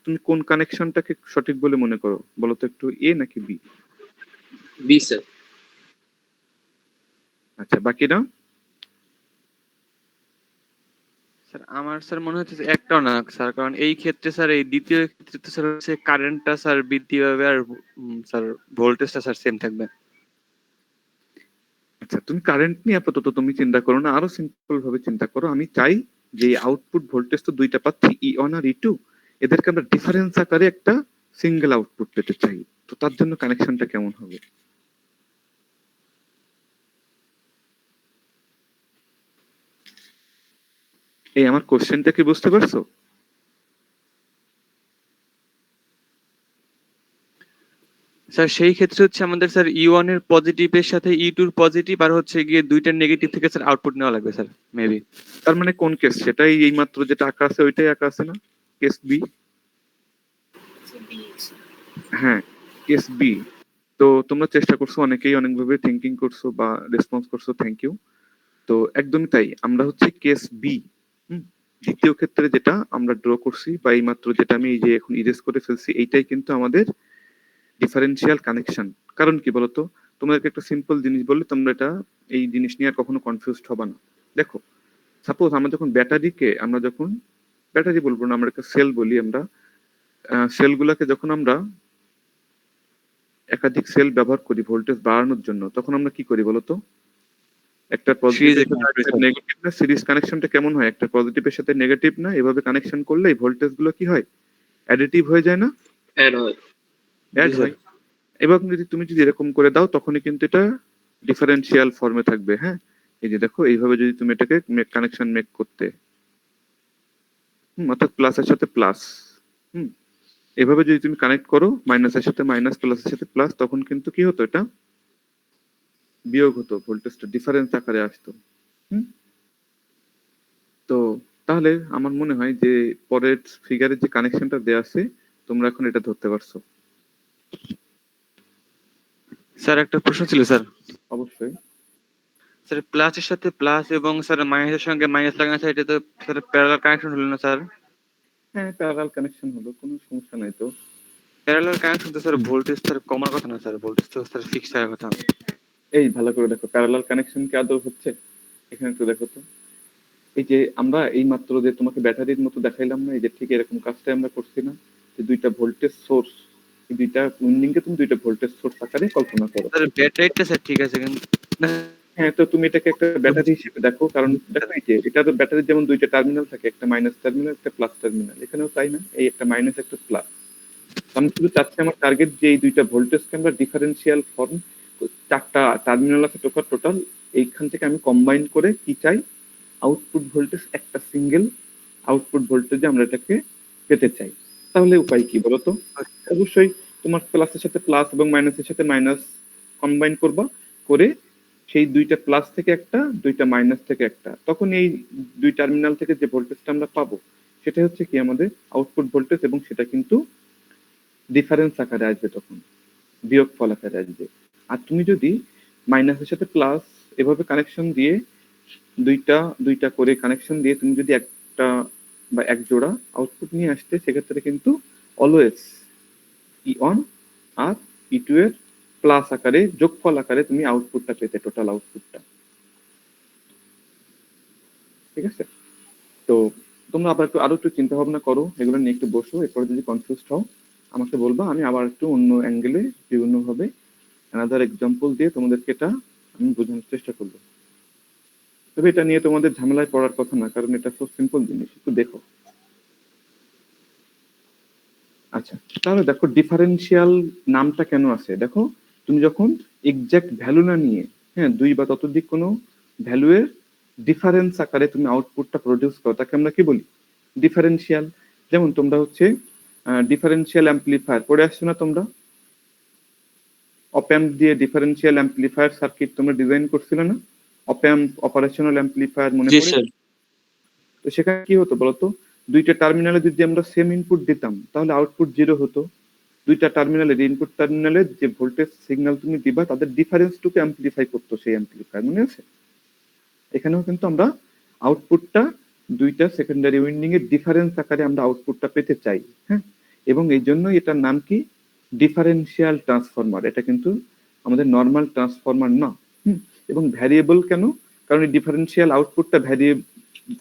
তুমি কোন কানেকশনটাকে সঠিক বলে মনে করো বলো তো একটু, এ নাকি বি? B sir. আচ্ছা, বাকিটা? স্যার আমার স্যার মনে হচ্ছে যে একটাও না স্যার, কারণ এই ক্ষেত্রে স্যার এই দ্বিতীয় ক্ষেত্রে তো স্যার হচ্ছে কারেন্টটা স্যার বৃদ্ধি পাবে আর স্যার ভোল্টেজটা স্যার সেম থাকবে। আচ্ছা, তুমি কারেন্ট নিয়ে আপাতত তুমি চিন্তা করো না, আরো সিম্পল ভাবে চিন্তা করো। আমি চাই যে আউটপুট ভোল্টেজ তো দুইটা পাচ্ছি, ই ওয়ান আর ই টু, এদেরকে আমরা ডিফারেন্স আকারে একটা সিঙ্গেল আউটপুট পেতে চাই। তো তার জন্য কানেকশনটা কেমন হবে? এই আমার কোশ্চেনটা কি বুঝতে পারছো? স্যার সেই ক্ষেত্রে হচ্ছে আমাদের স্যার ই ওয়ান এর পজিটিভের সাথে ই টুর পজিটিভ আর হচ্ছে গিয়ে দুইটার নেগেটিভ থেকে স্যার আউটপুট নেওয়া লাগবে স্যার মেবি। তার মানে কোন কেস? সেটাই এই মাত্র যেটা আঁকা আছে ওইটাই আঁকা আছে না, কেস বি? হ্যাঁ, কেস বি। তো তোমরা চেষ্টা করছো, অনেকেই অনেকভাবে থিঙ্কিং করছো বা রেসপন্স করছো, থ্যাংক ইউ। তো একদমই তাই, আমরা হচ্ছে কেস বি, দ্বিতীয় ক্ষেত্রে যেটা আমরা ড্র করছি বা এই মাত্র যেটা আমি এই যে এখন ইরেজ করে ফেলছি, এইটাই কিন্তু আমাদের ডিফারেন্সিয়াল কানেকশন। কারণ কি বলতো, তোমাদেরকে একটা সিম্পল জিনিস বললে তোমরা এটা এই জিনিস নিয়ে আর কখনো কনফিউজড হবে না। দেখো, সাপোজ আমরা যখন ব্যাটারিকে আমরা যখন ব্যাটারি বলবো না, আমরা একটা সেল বলি, আমরা সেলগুলোকে যখন আমরা একাধিক সেল ব্যবহার করি ভোল্টেজ বাড়ানোর জন্য, তখন আমরা কি করি বলতো? একটা Series পজিটিভের এ সাথে connect করি। নেগেটিভ না, সিরিজ কানেকশনটা কেমন হয়? একটা পজিটিভের সাথে নেগেটিভ না, এভাবে কানেকশন করলে এই ভোল্টেজ গুলো কি হয়? অ্যাডিটিভ হয়ে যায় না? অ্যাড হয়। অ্যাড জি, হয়। এবং যদি তুমি যদি এরকম করে দাও তখনই কিন্তু এটা ডিফারেন্সিয়াল ফর্মে থাকবে। হ্যাঁ, এই যে দেখো, এইভাবে যদি তুমি এটাকে কানেকশন মেক করতে, অর্থাৎ প্লাসের সাথে প্লাস, হুম, এভাবে যদি তুমি কানেক্ট করো মাইনাসের সাথে মাইনাস, প্লাসের সাথে প্লাস, তখন কিন্তু কি হতো? এটা বিয়োগ হতো, ভোল্টেজটা ডিফারেন্স আকারে আসতো। হুম, তো তাহলে আমার মনে হয় যে পরের ফিগারের যে কানেকশনটা দেয়া আছে তোমরা এখন এটা ধরতে পারছো। স্যার একটা প্রশ্ন ছিল স্যার। অবশ্যই। স্যার প্লাসের সাথে প্লাস এবং স্যার মাইনাসের সঙ্গে মাইনাস লাগানো স্যার, এটা তো স্যার প্যারালাল কানেকশন হলো না স্যার? হ্যাঁ, প্যারালাল কানেকশন হলো, কোনো সমস্যা নাই তো। প্যারালাল কানেকশন তো স্যার ভোল্টেজ স্যার কমার কথা না স্যার, ভোল্টেজ তো স্যার ফিক্স থাকার কথা। এই ভালো করে দেখো, প্যারালাল কানেকশন কি আদৌ হচ্ছে? এখানে একটু দেখো তো, এই যে আমরা এই মাত্র যে তোমাকে ব্যাটারির মতো দেখাইলাম না, এই যে ঠিক এরকম কাজটাই আমরা করছি না, যে দুইটা ভোল্টেজ সোর্স, এই দুইটা উইন্ডিং কে তুমি দুইটা ভোল্টেজ সোর্স আকারে কল্পনা করো। স্যার ব্যাটারিটা স্যার ঠিক আছে কিন্তু হ্যাঁ, তো তুমি এটাকে একটা ব্যাটারি হিসেবে দেখো, কারণ দেখো এই যে এটা তো ব্যাটারির যেমন দুইটা টার্মিনাল থাকে, একটা মাইনাস টার্মিনাল একটা প্লাস টার্মিনাল, এখানেও তাই না? এই একটা মাইনাস একটা প্লাস। আমি শুধু চাচ্ছি আমার টার্গেট যে এই দুইটা ভোল্টেজকে আমরা ডিফারেন্সিয়াল ফর্ম, চারটা টার্মিনাল আছে টোটাল, এইখান থেকে আমি কম্বাইন করে কি চাই? আউটপুট ভোল্টেজ একটা সিঙ্গেল আউটপুট ভোল্টেজে আমরা এটাকে পেতে চাই। তাহলে উপায় কি বলতো? অবশ্যই তোমার প্লাসের সাথে প্লাস এবং মাইনাসের সাথে মাইনাস কম্বাইন করবা, করে সেই দুইটা প্লাস থেকে একটা, দুইটা মাইনাস থেকে একটা, তখন এই দুই টার্মিনাল থেকে যে ভোল্টেজটা আমরা পাবো সেটা হচ্ছে কি আমাদের আউটপুট ভোল্টেজ, এবং সেটা কিন্তু ডিফারেন্স আকারে আসবে, তখন বিয়োগফল আকারে আসবে। আর তুমি যদি মাইনাসের সাথে প্লাস এভাবে কানেকশন দিয়ে দুইটা দুইটা করে কানেকশন দিয়ে তুমি যদি একটা বা এক জোড়া আউটপুট নিয়ে আসতে, সেক্ষেত্রে কিন্তু অলওয়েজ ই ওয়ান আর ই টু এর প্লাস আকারে যোগফল আকারে তুমি আউটপুটটা পেতে, টোটাল আউটপুটটা। ঠিক আছে? তো তোমরা আবার একটু আরো একটু চিন্তা ভাবনা করো, এগুলো নিয়ে একটু বসো, এরপরে যদি কনফিউজড হও আমাকে বলবা, আমি আবার একটু অন্য অ্যাঙ্গেলে বিভিন্ন ভাবে অ্যানাদার এক্সাম্পল দিয়ে তোমাদেরকে এটা আমি বোঝানোর চেষ্টা করবো। তবে এটা নিয়ে তোমাদের ঝামেলায় পড়ার কথা না, কারণ এটা খুব সিম্পল জিনিস, একটু দেখো। আচ্ছা, তাহলে দেখো ডিফারেন্সিয়াল নামটা কেন আছে। দেখো তুমি যখন এক্সাক্ট ভ্যালু না নিয়ে, হ্যাঁ, দুই বা ততোধিক কোনো ভ্যালুয়ের ডিফারেন্স আকারে তুমি আউটপুটটা প্রডিউস করো, তাকে আমরা কি বলি? ডিফারেন্সিয়াল। যেমন তোমরা হচ্ছে ডিফারেন্সিয়াল অ্যাম্পলিফায়ার পড়ে আসছো না তোমরা? অপ্যাম্প দিয়ে ডিফারেন্সিয়াল অ্যাম্পলিফায়ার সার্কিট তোমরা ডিজাইন করছিলে না? অপ্যাম্প অপারেশনাল অ্যাম্পলিফায়ার মনে জি পড়ে? স্যার। তো সেখানে কি হতো বলতো? দুইটা টার্মিনালে যদি আমরা সেম ইনপুট দিতাম তাহলে আউটপুট 0 হতো। দুইটা টার্মিনালের ইনপুট টার্মিনালে যে ভোল্টেজ সিগন্যাল তুমি দিবা তাদের ডিফারেন্সটুকু অ্যাম্পলিফাই করতো সেই অ্যাম্পলিফায়ার, মনে আছে? এখানেও কিন্তু আমরা আউটপুটটা দুইটা সেকেন্ডারি উইন্ডিং এর ডিফারেন্স আকারে আমরা আউটপুটটা পেতে চাই, হ্যাঁ, এবং এই জন্যই এটার নাম কি? Differential transformer. এটা কিন্তু আমাদের নর্মাল ট্রান্সফরমার না। এবং ভ্যারিয়েবল কেন? কারণ এই ডিফারেন্সিয়াল আউটপুটটা ভ্যারি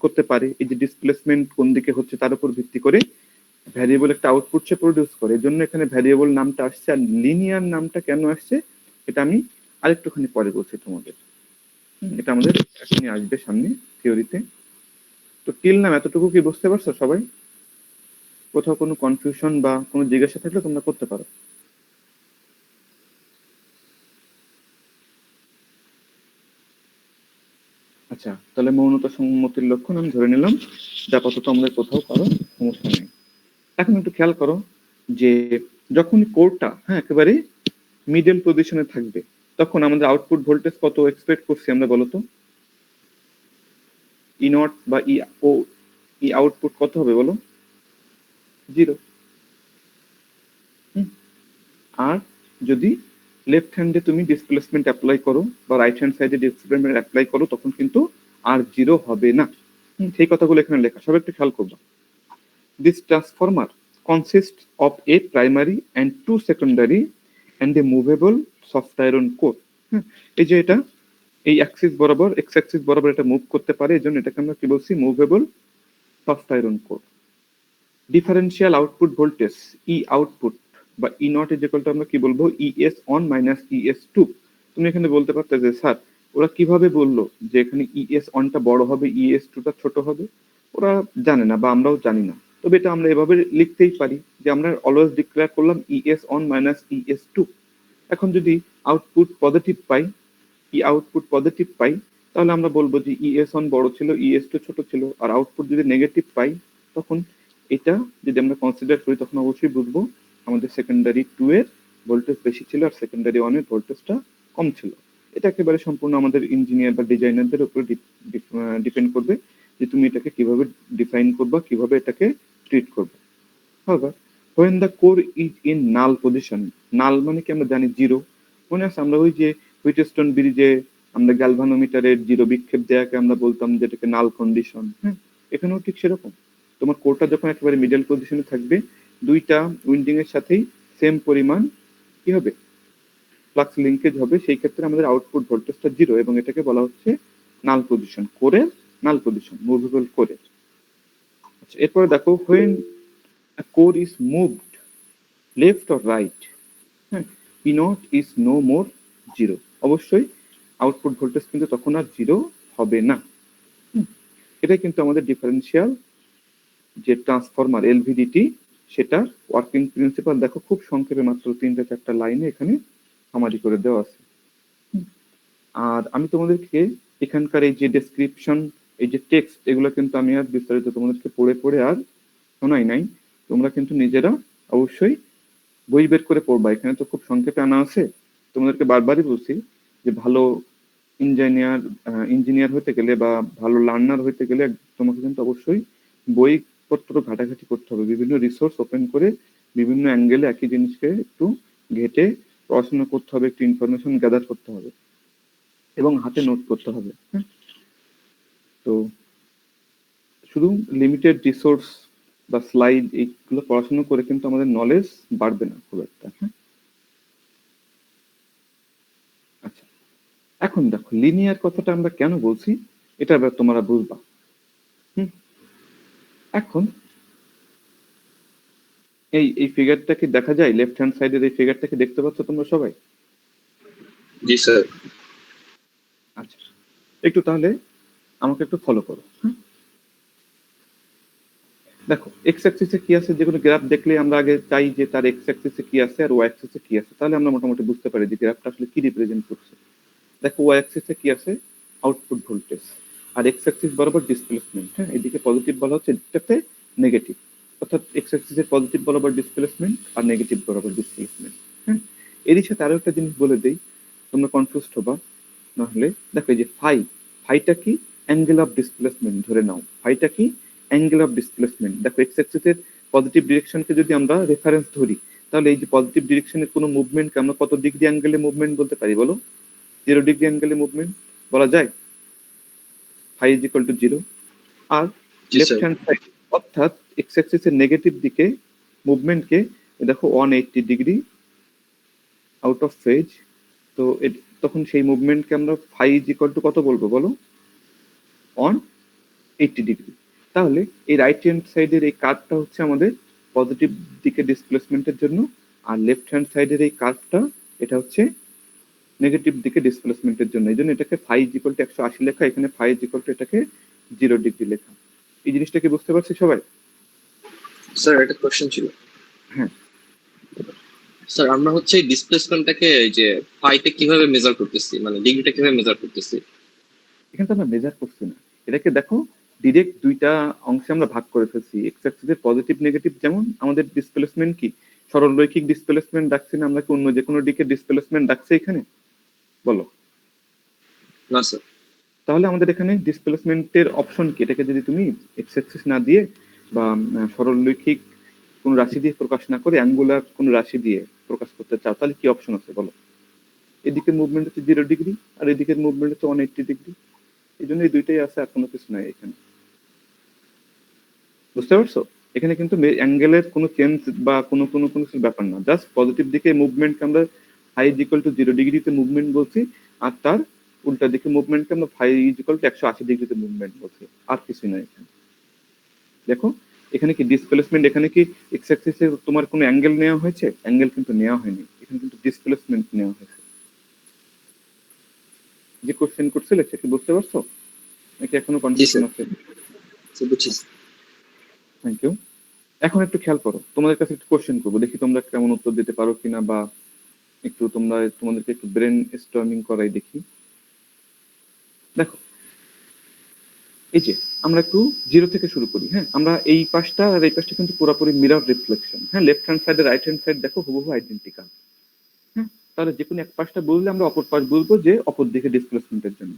করতে পারে, এই যে ডিসপ্লেসমেন্ট কোন দিকে হচ্ছে তার উপর ভিত্তি করে ভ্যারিয়েবল একটা আউটপুট সে প্রডিউস করে। এই জন্য এখানে ভ্যারিয়েবল নামটা আসছে। আর লিনিয়ার নামটা কেন আসছে এটা আমি আরেকটুখানি পরে বলছি তোমাদের। এটা আমাদের এখনই আসবে সামনে থিওরিতে। তো টিল নাম এতটুকু কি বুঝতে পারছো সবাই? কোথাও কোনো কনফিউশন বা কোনো জিজ্ঞাসা থাকলে তোমরা করতে পারো। আচ্ছা, তাহলে মৌনতা সম্মতির লক্ষণ আমি ধরে নিলাম, যা আপাতত আমাদের কোথাও কারো সমস্যা নেই। এখন একটু খেয়াল করো যে যখন কোরটা, হ্যাঁ, একেবারে মিডল পজিশনে থাকবে তখন আমাদের আউটপুট ভোল্টেজ কত এক্সপেক্ট করছি আমরা, বলো তো? ই নট বা ই আউটপুট কত হবে বলো? 0। আর যদি লেফট হ্যান্ডে তুমি ডিসপ্লেসমেন্ট অ্যাপ্লাই করো বা রাইট হ্যান্ড সাইডে ডিসপ্লেসমেন্ট অ্যাপ্লাই করো তখন কিন্তু আর 0 হবে না। সেই কথাগুলো এখানে লেখা, সব একটু খেয়াল করবা। This transformer consists of a primary and 2 secondary and a movable soft iron core. এই যে এটা এই অ্যাক্সিস বরাবর, এক্স অ্যাক্সিস বরাবর এটা মুভ করতে পারে, এজন্য এটাকে আমরা কি বলছি? Movable soft iron core. Differential output voltage E output বা E naught is equal to আমরা কি বলবো? ES one minus ES two. তুমি এখানে বলতে পারতে যে স্যার ওরা কিভাবে বললো যে এখানে ইএস অনটা বড় হবে ইএস টুটা ছোট হবে? ওরা জানে না বা আমরাও জানি না, তবে এটা আমরা এভাবে লিখতেই পারি যে আমরা অলওয়েজ ডিক্লেয়ার করলাম ES one minus ES two. এখন যদি আউটপুট পজিটিভ পাই, ই আউটপুট পজিটিভ পাই, তাহলে আমরা বলবো যে ইএস অন বড় ছিল ইএস টু ছোট ছিল। আর আউটপুট যদি নেগেটিভ পাই তখন এটা যদি আমরা কনসিডার করি তখন অবশ্যই বুঝবো আমাদের সেকেন্ডারি 2 এর ভোল্টেজ বেশি ছিল আর সেকেন্ডারি 1 এর ভোল্টেজটা কম ছিল। এটা একেবারে সম্পূর্ণ আমাদের ইঞ্জিনিয়ার বা ডিজাইনারদের উপরে ডিপেন্ড করবে যে তুমি এটাকে কিভাবে ডিফাইন করবা, কিভাবে এটাকে ট্রিট করবে। However, when the core is in null position, null মানে কি আমরা জানি 0। মনে আছে আমরা ওই যে হুইটস্টোন ব্রিজে আমরা গ্যালভানোমিটারের 0 বিক্ষেপ দেয়াকে আমরা বলতাম যেটাকে নাল কন্ডিশন। হ্যাঁ, এখানেও ঠিক সেরকম। তোমার কোরটা যখন একেবারে মিডল পজিশনে থাকবে, দুইটা উইন্ডিং এর সাথেই সেম পরিমাণ কি হবে? ফ্লাক্স লিঙ্কেজ হবে। সেই ক্ষেত্রে আমাদের আউটপুট ভোল্টেজটা 0 এবং এটাকে বলা হচ্ছে নাল পজিশন, কোরের নাল পজিশন, মুভেবল কোরের। আচ্ছা, এরপরে দেখো when a core is moved left or right, হ্যাঁ, P naught is no more 0। অবশ্যই আউটপুট ভোল্টেজ কিন্তু তখন আর 0 হবে না। এটাই কিন্তু আমাদের ডিফারেন্সিয়াল যে ট্রান্সফরমার এলভিডিটি সেটা ওয়ার্কিং প্রিন্সিপাল। দেখো খুব সংক্ষেপে মাত্র 3-4টা লাইনে এখানে সামারি করে দেওয়া আছে। আর আমি তোমাদেরকে এখানকার এই যে ডেসক্রিপশন, এই যে টেক্সট, এগুলো কিন্তু আমি আর বিস্তারিত তোমাদেরকে পড়ে পড়ে আর শোনাই নাই। তোমরা কিন্তু নিজেরা অবশ্যই বই বের করে পড়বা। এখানে তো খুব সংক্ষেপে আনা আছে। তোমাদেরকে বারবারই বলছি যে ভালো ইঞ্জিনিয়ার হতে গেলে বা ভালো লার্নার হতে গেলে তোমাকে কিন্তু অবশ্যই বইপত্র ঘাটাঘাটি করতে হবে, বিভিন্ন রিসোর্স ওপেন করে বিভিন্ন অ্যাঙ্গেলে একই জিনিসকে একটু ঘেটে পড়াশোনা করতে হবে, একটু ইনফরমেশন গ্যাদার করতে হবে এবং হাতে নোট করতে হবে। হ্যাঁ, তো শুধু লিমিটেড রিসোর্স বা স্লাইড এইগুলো পড়াশোনা করে কিন্তু আমাদের নলেজ বাড়বে না খুব একটা। হ্যাঁ, আচ্ছা, এখন দেখো লিনিয়ার কথাটা আমরা কেন বলছি এটা এবার তোমরা বুঝবা। এখন এই ফিগারটা কি দেখা যায়? লেফট হ্যান্ড সাইডের এই ফিগারটা কি দেখতে পাচ্ছ তোমরা সবাই? জি স্যার। আচ্ছা, একটু তাহলে আমাকে একটু ফলো করো। দেখো এক্স অ্যাক্সিসে কি আছে, যে কোনো গ্রাফ দেখলে আমরা আগে চাই যে তার এক্স অ্যাক্সিসে কি আছে আর ওয়াই অ্যাক্সিসে কি আছে, তাহলে আমরা মোটামুটি বুঝতে পারি যে গ্রাফটা আসলে কি রিপ্রেজেন্ট করছে। দেখো ওয়াই অ্যাক্সিসে কি আছে, আউটপুট ভোল্টেজ, আর এক্স অ্যাক্সিস বরাবর ডিসপ্লেসমেন্ট। হ্যাঁ, এদিকে পজিটিভ বলা হচ্ছে, এদিকটাতে নেগেটিভ, অর্থাৎ এক্স অ্যাক্সিসের পজিটিভ বরাবর ডিসপ্লেসমেন্ট আর নেগেটিভ বরাবর ডিসপ্লেসমেন্ট। হ্যাঁ, এরই সাথে আরো একটা জিনিস বলে দেই, তোমরা কনফিউজ হবা নাহলে। দেখো এই যে ফাইটা কি, অ্যাঙ্গেল অফ ডিসপ্লেসমেন্ট ধরে নাও, ফাইটা কি, অ্যাঙ্গেল অফ ডিসপ্লেসমেন্ট। দেখো এক্স অ্যাক্সিসের পজিটিভ ডিরেকশনকে যদি আমরা রেফারেন্স ধরি, তাহলে এই যে পজিটিভ ডিরেকশনের কোনো মুভমেন্টকে আমরা কত ডিগ্রি অ্যাঙ্গেলে মুভমেন্ট বলতে পারি বলো? 0 ডিগ্রি অ্যাঙ্গেলে মুভমেন্ট বলা যায়, ফাই ইজ ইকুয়াল টু 0। আর জি লেফট স্যার। হ্যান্ড সাইড অর্থাৎ এক্স অ্যাক্সিসের নেগেটিভ দিকে মুভমেন্টকে দেখো 180 ডিগ্রি আউট অফ ফেজ। তো তখন সেই মুভমেন্টকে আমরা ফাই ইজ ইকুয়াল টু কত বলবো বলো? 180 ডিগ্রি। তাহলে এই রাইট হ্যান্ড সাইডের এই কার্ভটা হচ্ছে আমাদের পজিটিভ দিকে ডিসপ্লেসমেন্টের জন্য, আর লেফট হ্যান্ড সাইডের এই কার্ভটা এটা হচ্ছে নেগেটিভ দিকে ডিসপ্লেসমেন্টের জন্য। এই জন্য এটাকে ফাই ইজ ইকুয়াল টু 180 লেখা, এখানে ফাই ইজ ইকুয়াল টু এটাকে 0 ডিগ্রি লেখা। এই জিনিসটা কি বুঝতে পারছি সবাই? স্যার একটা কোশ্চেন ছিল। হ্যাঁ। স্যার আমরা হচ্ছে ডিসপ্লেসমেন্টটাকে এই যে ফাইতে কিভাবে মেজার করতেছি, মানে ডিগ্রিটা কিভাবে মেজার করতেছি? এখানে তো আমরা মেজার করছি না, এটাকে দেখো ডিরেক্ট দুইটা অংশে আমরা ভাগ করে ফেলছি। এক্স অ্যাক্সিসের পজিটিভ নেগেটিভ যেমন আমাদের ডিসপ্লেসমেন্ট কি সরলরৈখিক ডিসপ্লেসমেন্ট ডাকছি না আমরা, কি অন্য যে কোনো দিকে ডিসপ্লেসমেন্ট ডাকছি এখানে বলো? না স্যার। তাহলে আমাদের এখানে ডিসপ্লেসমেন্টের অপশন কি, এটাকে যদি তুমি এক্স অ্যাক্সিস না দিয়ে বা সরলরৈখিক কোন রাশি দিয়ে প্রকাশ না করে অ্যাঙ্গুলার কোন রাশি দিয়ে প্রকাশ করতে চাও, তাহলে কি অপশন আছে বলো? এদিকে মুভমেন্ট হচ্ছে 0 ডিগ্রি আর এদিকের মুভমেন্ট হচ্ছে 180 ডিগ্রি। এই জন্য এই দুইটাই আছে, আর কোনো কিছু নাই এখানে। বুঝতে পারছো? এখানে কিন্তু অ্যাঙ্গেলের কোনো চেঞ্জ বা কোনো কোনো কোনো কিছু ব্যাপার না, জাস্ট পজিটিভ দিকে মুভমেন্টকে আমরা ফাই ইজ ইকুয়াল টু 0 ডিগ্রিতে মুভমেন্ট বলছি, আর তার উল্টা দিকে মুভমেন্টকে আমরা ফাই ইজ ইকুয়াল টু 180 ডিগ্রিতে মুভমেন্ট বলছি, আর কিছু নাই এখানে। দেখো এখানে কি ডিসপ্লেসমেন্ট, এখানে কি এক্স অ্যাক্সিসে তোমার কোনো অ্যাঙ্গেল নেওয়া হয়েছে? অ্যাঙ্গেল কিন্তু নেওয়া হয়নি, এখানে কিন্তু ডিসপ্লেসমেন্ট নেওয়া হয়েছে। যে কোশ্চেন করছিলে সেটা কি বুঝতে পারছো নাকি এখনো কনফিউশন আছে? বুঝছি। Thank you. এখন একটু খেয়াল করো, তোমাদের কাছে একটু কোশ্চেন করবো, দেখি তোমরা কেমন উত্তর দিতে পারো কিনা, বা একটু তোমাদেরকে একটু ব্রেন স্টর্মিং করাই দেখি। দেখো এই যে আমরা একটু 0 থেকে শুরু করি। হ্যাঁ, আমরা এই পাশটা আর এই পাশটা কিন্তু পুরোপুরি মিরর রিফ্লেকশন। হ্যাঁ, লেফট হ্যান্ড সাইড আর রাইট হ্যান্ড সাইড দেখো হুবহু আইডেন্টিক্যাল। হ্যাঁ, তাহলে যে কোনো এক পাশটা বললে আমরা অপর পাশ বলবো যে অপর দিকে ডিসপ্লেসমেন্টের জন্য।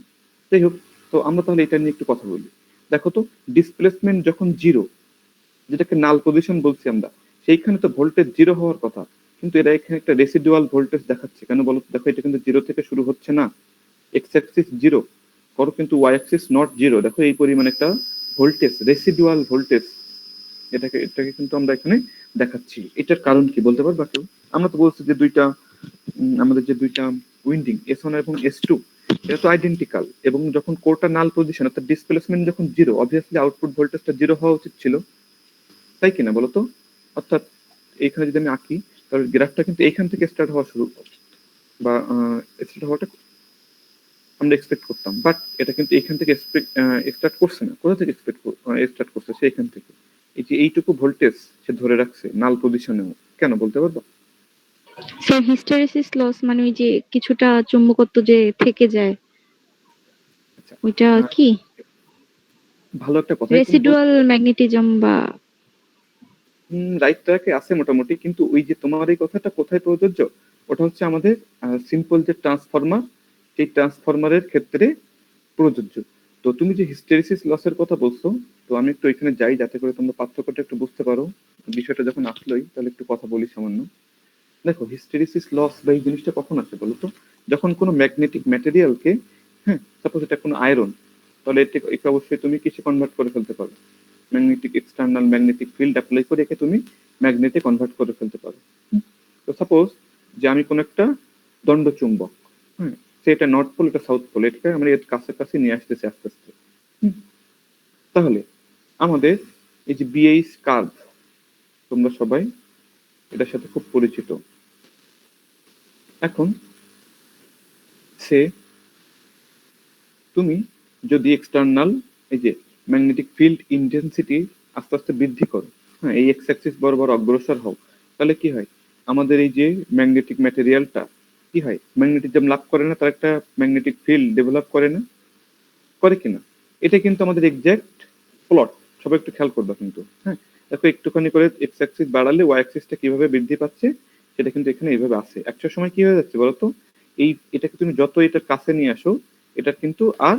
যাই হোক, তো আমরা তাহলে এটা নিয়ে একটু কথা বলি। দেখো তো ডিসপ্লেসমেন্ট যখন 0, যেটাকে নাল পজিশন বলছি আমরা, সেইখানে তো ভোল্টেজ 0 হওয়ার কথা, কিন্তু এরা এখানে একটা রেসিডুয়াল ভোল্টেজ দেখাচ্ছে কেন বলো? দেখো এটা কিন্তু 0 থেকে শুরু হচ্ছে না, এক্স অ্যাক্সিস 0 করো কিন্তু ওয়াই অ্যাক্সিস নট 0। দেখো এই পরিমাণ একটা ভোল্টেজ, রেসিডুয়াল ভোল্টেজ, এটাকে কিন্তু আমরা এখানে দেখাচ্ছি। এটার কারণ কি বলতে পারবা কেউ? আমরা তো বলছি যে আমাদের যে দুইটা উইন্ডিং S1 এবং S2 এটা তো আইডেন্টিক্যাল, এবং যখন কোরটা নাল পজিশন অর্থাৎ ডিসপ্লেসমেন্ট যখন 0, অবভিয়াসলি আউটপুট ভোল্টেজটা 0 হওয়া উচিত ছিল, তাই কিনা বলো তো? অর্থাৎ এইখানে যদি আমি আঁকি, তাহলে গ্রাফটা কিন্তু এইখান থেকে স্টার্ট হওয়া শুরু বা স্টার্ট হওয়াটা আমরা এক্সপেক্ট করতাম, বাট এটা কিন্তু এখান থেকে স্টার্ট করছে না। কোথা থেকে স্টার্ট করছে? সে এখান থেকে। এই যে এইটুকু ভোল্টেজ সে ধরে রাখছে নাল পজিশনেও, কেন বলতে পারবো? স্যার হিস্টেরেসিস লস মানে ওই যে কিছুটা চুম্বকত্ব যে থেকে যায়, আচ্ছা, ওইটা কি ভালো একটা কথা। রেসিডুয়াল ম্যাগনেটিজম বা রাইট ট্র্যাকে আছে মোটামুটি, কিন্তু ওই যে তোমার এই কথাটা কোথায় প্রযোজ্য? ওটা হচ্ছে আমাদের সিম্পল যে ট্রান্সফরমার, সেই ট্রান্সফরমারের ক্ষেত্রে প্রযোজ্য। তো তুমি যে হিস্টেরিসিস লসের কথা বলছো, তো আমি একটু এখানে যাই যাতে করে তোমরা পার্থক্যটা একটু বুঝতে পারো। বিষয়টা যখন আসলোই তাহলে একটু কথা বলি সামান্য। দেখো হিস্টেরিসিস লস বা এই জিনিসটা কখন আসে বলতো? যখন কোনো ম্যাগনেটিক ম্যাটেরিয়ালকে, হ্যাঁ সাপোজ এটা কোনো আয়রন, তাহলে একে অবশ্যই তুমি কিসে কনভার্ট করে ফেলতে পারো? Magnetic external magnetic field apply করে একে তুমি ম্যাগনেটে কনভার্ট করে ফেলতে পারো। তো সাপোজ যে আমি কোনো একটা দণ্ড চুম্বক, হ্যাঁ সেটা নর্থ পোল, এটা সাউথ পোল, এটাকে আমরা এর কাছাকাছি নিয়ে আসতেছি আস্তে আস্তে। তাহলে আমাদের এই যে বিএইচ কার্ভ, তোমরা সবাই এটার সাথে খুব পরিচিত। এখন তুমি যদি এক্সটার্নাল এই যে ম্যাগনেটিক ফিল্ড ইন্টেন্সিটি আস্তে আস্তে বৃদ্ধি করো, হ্যাঁ, এই এক্স অ্যাক্সিস বরাবর অগ্রসর হও, তাহলে কি হয়, আমাদের এই যে ম্যাগনেটিক ম্যাটেরিয়ালটা কি হয়, ম্যাগনেটিজম লাভ করে না, তার একটা ম্যাগনেটিক ফিল্ড ডেভেলপ করে না, করে কিনা? এটা কিন্তু আমাদের এক্সাক্ট প্লট, সবাই একটু খেয়াল করবা কিন্তু, হ্যাঁ, দেখো একটুখানি করে এক্স অ্যাক্সিস বাড়ালে ওয়াই অ্যাক্সিসটা কিভাবে বৃদ্ধি পাচ্ছে সেটা কিন্তু এখানে এইভাবে আসে। একটা সময় কি হয়ে যাচ্ছে বলতো, এই এটাকে তুমি যত এটার কাছে নিয়ে আসো, এটা কিন্তু আর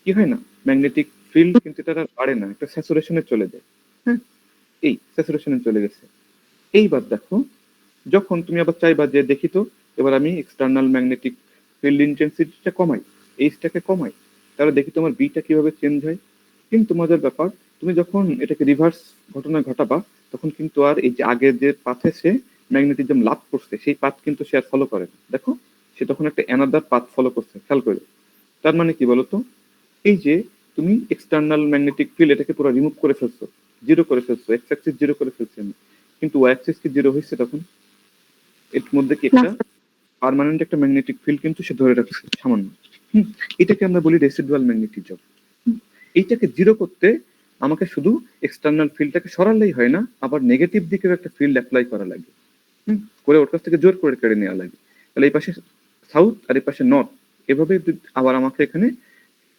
কি হয় না, ম্যাগনেটিক ফিল্ড কিন্তু এটা আর বাড়ে না, একটা স্যাচুরেশনে চলে যায়, হ্যাঁ, এই স্যাচুরেশনে চলে গেছে। এইবার দেখো, যখন তুমি আবার চাইবা যে দেখি তো এবার আমি এক্সটার্নাল ম্যাগনেটিক ফিল্ড ইন্টেন্সিটিটা কমাই, এইচটাকে কমাই, তাহলে দেখি তোমার বিটা কিভাবে চেঞ্জ হয়। কিন্তু মজার ব্যাপার, তুমি যখন এটাকে রিভার্স ঘটনা ঘটাবা, তখন কিন্তু আর এই যে আগের যে পাথে সে ম্যাগনেটিজম লাভ করছে সেই পাথ কিন্তু সে আর ফলো করে না। দেখো, সে তখন একটা অ্যানাদার পাথ ফলো করছে, খেয়াল করে। তার মানে কি বলতো, এই যে তুমি এক্সটার্নাল ম্যাগনেটিক ফিল্ড এটাকে পুরো রিমুভ করে ফেলছো, জিরো করে ফেলছো, এক্স অ্যাক্সিস জিরো করে ফেলছি আমি, কিন্তু ওয়াই অ্যাক্সিস কি জিরো হয়েছে তখন? এর মধ্যে কি না একটা পার্মানেন্ট একটা ম্যাগনেটিক ফিল্ড কিন্তু সে ধরে রাখছে সামান্য। হুম, এটাকে আমরা বলি রেসিডুয়াল ম্যাগনেটিজম। এইটাকে জিরো করতে আমাকে শুধু এক্সটার্নাল ফিল্ডটাকে সরালেই হয় না, আবার নেগেটিভ দিকের একটা ফিল্ড অ্যাপ্লাই করা লাগে, করে ওর কাছ থেকে জোর করে কেড়ে নেওয়া লাগে। তাহলে এই পাশে সাউথ আর এই পাশে নর্থ, এভাবে আবার আমাকে এখানে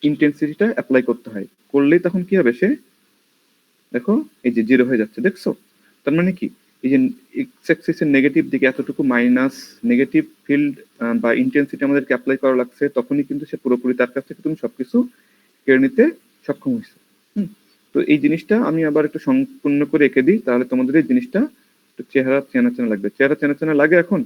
ইন্টেন্সিটিটা অ্যাপ্লাই করতে হয়, করলেই তখন কি হবে, সে দেখো এই যে জিরো হয়ে যাচ্ছে, দেখছো? তার মানে কি, এই যে এক্স অ্যাক্সিসের নেগেটিভ দিকে এতটুকু মাইনাস নেগেটিভ ফিল্ড বা ইন্টেন্সিটি আমাদেরকে অ্যাপ্লাই করা লাগছে, তখনই কিন্তু সে পুরোপুরি তার কাছ থেকে তুমি সবকিছু কেড়ে নিতে সক্ষম হয়েছে। তো এই জিনিসটা আমি আবার একটু সম্পূর্ণ করে এঁকে দিই, তাহলে তোমাদের এই জিনিসটা একটু চেহারা চেনা চেনা লাগবে। চেহারা চেনা চেনা লাগে এখন?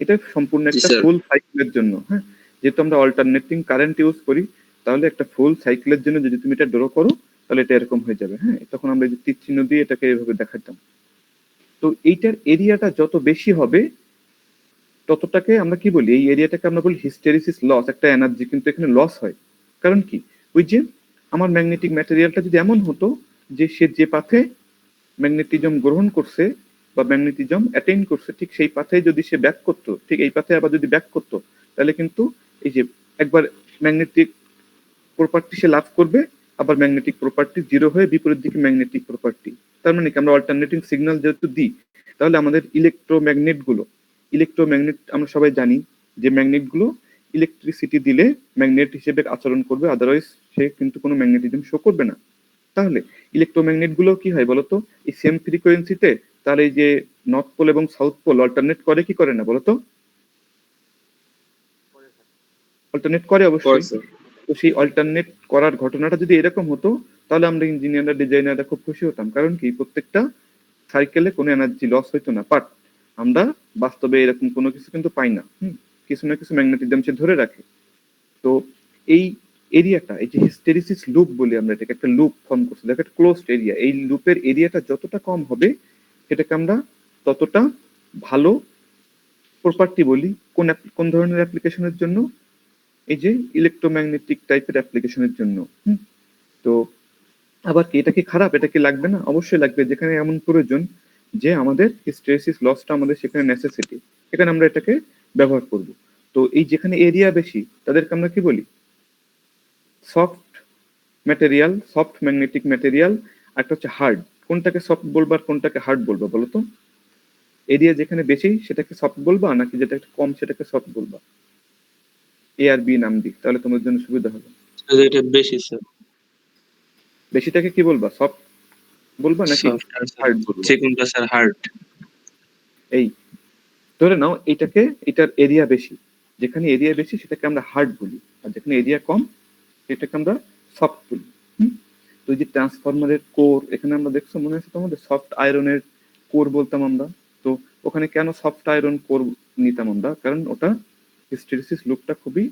এটা সম্পূর্ণ জি একটা স্যার। ফুল সাইকেলের জন্য, হ্যাঁ, যেহেতু আমরা অল্টারনেটিং কারেন্ট ইউজ করি, তাহলে একটা ফুল সাইকেলের জন্য যদি তুমি এটা ড্র করো, তাহলে এটা এরকম হয়ে যাবে, হ্যাঁ। তখন আমরা এই যে তীর চিহ্ন দিয়ে এটাকে এইভাবে দেখাতাম। তো এইটার এরিয়াটা যত বেশি হবে, ততটাকে আমরা কি বলি, এই এরিয়াটাকে আমরা বলি হিস্টেরিসিস লস, একটা এনার্জি কিন্তু এখানে লস হয়। কারণ কি, ওই যে আমার ম্যাগনেটিক ম্যাটেরিয়ালটা যদি এমন হতো যে সে যে পাথে ম্যাগনেটিজম গ্রহণ করছে বা ম্যাগনেটিজম অ্যাটেইন করছে, ঠিক সেই পাথে যদি সে ব্যাক করতো, ঠিক এই পাথে আবার যদি ব্যাক করতো, তাহলে কিন্তু এই যে একবার ম্যাগনেটিক প্রপার্টি সে লাভ করবে, আবার ম্যাগনেটিক প্রপার্টি জিরো হয়ে বিপরীত দিকে ম্যাগনেটিক প্রপার্টি। তার মানে কি, আমরা অল্টারনেটিং সিগন্যাল যেহেতু দিই, তাহলে আমাদের ইলেকট্রোম্যাগনেট আমরা সবাই জানি যে ম্যাগনেট গুলো ইলেকট্রিসিটি দিলে ম্যাগনেট হিসেবে আচরণ করবে, আদারওয়াইজ সে কিন্তু কোনো ম্যাগনেটিজম শো করবে না। তাহলে ইলেকট্রোম্যাগনেট গুলো কি হয় বলতো, এই সেম ফ্রিকোয়েন্সিতে, তাহলে এই যে নর্থ পোল এবং সাউথ পোল অল্টারনেট করে কি করে না বলতো? অল্টারনেট করে অবশ্যই। তো সেই অল্টারনেট করার ঘটনাটা যদি এরকম হতো, তাহলে আমরা ইঞ্জিনিয়াররা ডিজাইনাররা খুব খুশি হতাম। কারণ কি, প্রত্যেকটা সাইকেলে কোনো এনার্জি লস হইতো না। বাট আমরা বাস্তবে এরকম কোনো কিছু কিন্তু পাই না। কিছু না কিছু ম্যাগনেটিজম সে ধরে রাখে। তো এই এরিয়াটা, এই যে হিস্টেরিসিস লুপ বলি আমরা, এটাকে একটা লুপ ফর্ম করছে, দেখো একটা ক্লোজড এরিয়া, এই লুপের এরিয়াটা যতটা কম হবে, সেটাকে আমরা ততটা ভালো প্রপার্টি বলি। কোন ধরনের অ্যাপ্লিকেশনের জন্য? এই যে ইলেকট্রোম্যাগনেটিক টাইপের অ্যাপ্লিকেশনের জন্য। তো আবার কি, এটা কি খারাপ? এটা কি লাগবে না? অবশ্যই লাগবে। যেখানে এমন প্রয়োজন যে আমাদের হিস্টেরিসিস লসটা আমাদের সেখানে নেসেসিটি, এখানে আমরা এটাকে ব্যবহার করব। তো এই যেখানে এরিয়া বেশি, তাদেরকে আমরা কি বলি? Soft material, soft magnetic material. একটা হচ্ছে হার্ড। কোনটাকে সফট বলবা আর কোনটাকে হার্ড বলবা বলো তো? এরিয়া যেখানে বেশি সেটাকে সফট বলবা, নাকি যেটা একটু কম সেটাকে সফট বলবা? এ আর বি নাম দিই, তাহলে তোমার জন্য সুবিধা হবে। এটা বেশি স্যার। বেশিটাকে কি বলবা, সফট বলবা নাকি সফট আর হার্ড বলবা? যে কোনটা স্যার হার্ড। এই ধরে নাও এটার এরিয়া বেশি, যেখানে এরিয়া বেশি সেটাকে আমরা হার্ড বলি, আর যেখানে এরিয়া কম সেটাকে আমরা সফট বলি। তো এই যে ট্রান্সফরমারের কোর, এখানে আমরা দেখছো মনে আছে তোমাদের, সফট আয়রনের কোর বলতাম আমরা। তো ওখানে কেন সফট আয়রন কোর নিতাম আমরা? কারণ ওটা হিস্টেরিসিস লুপটা খুবই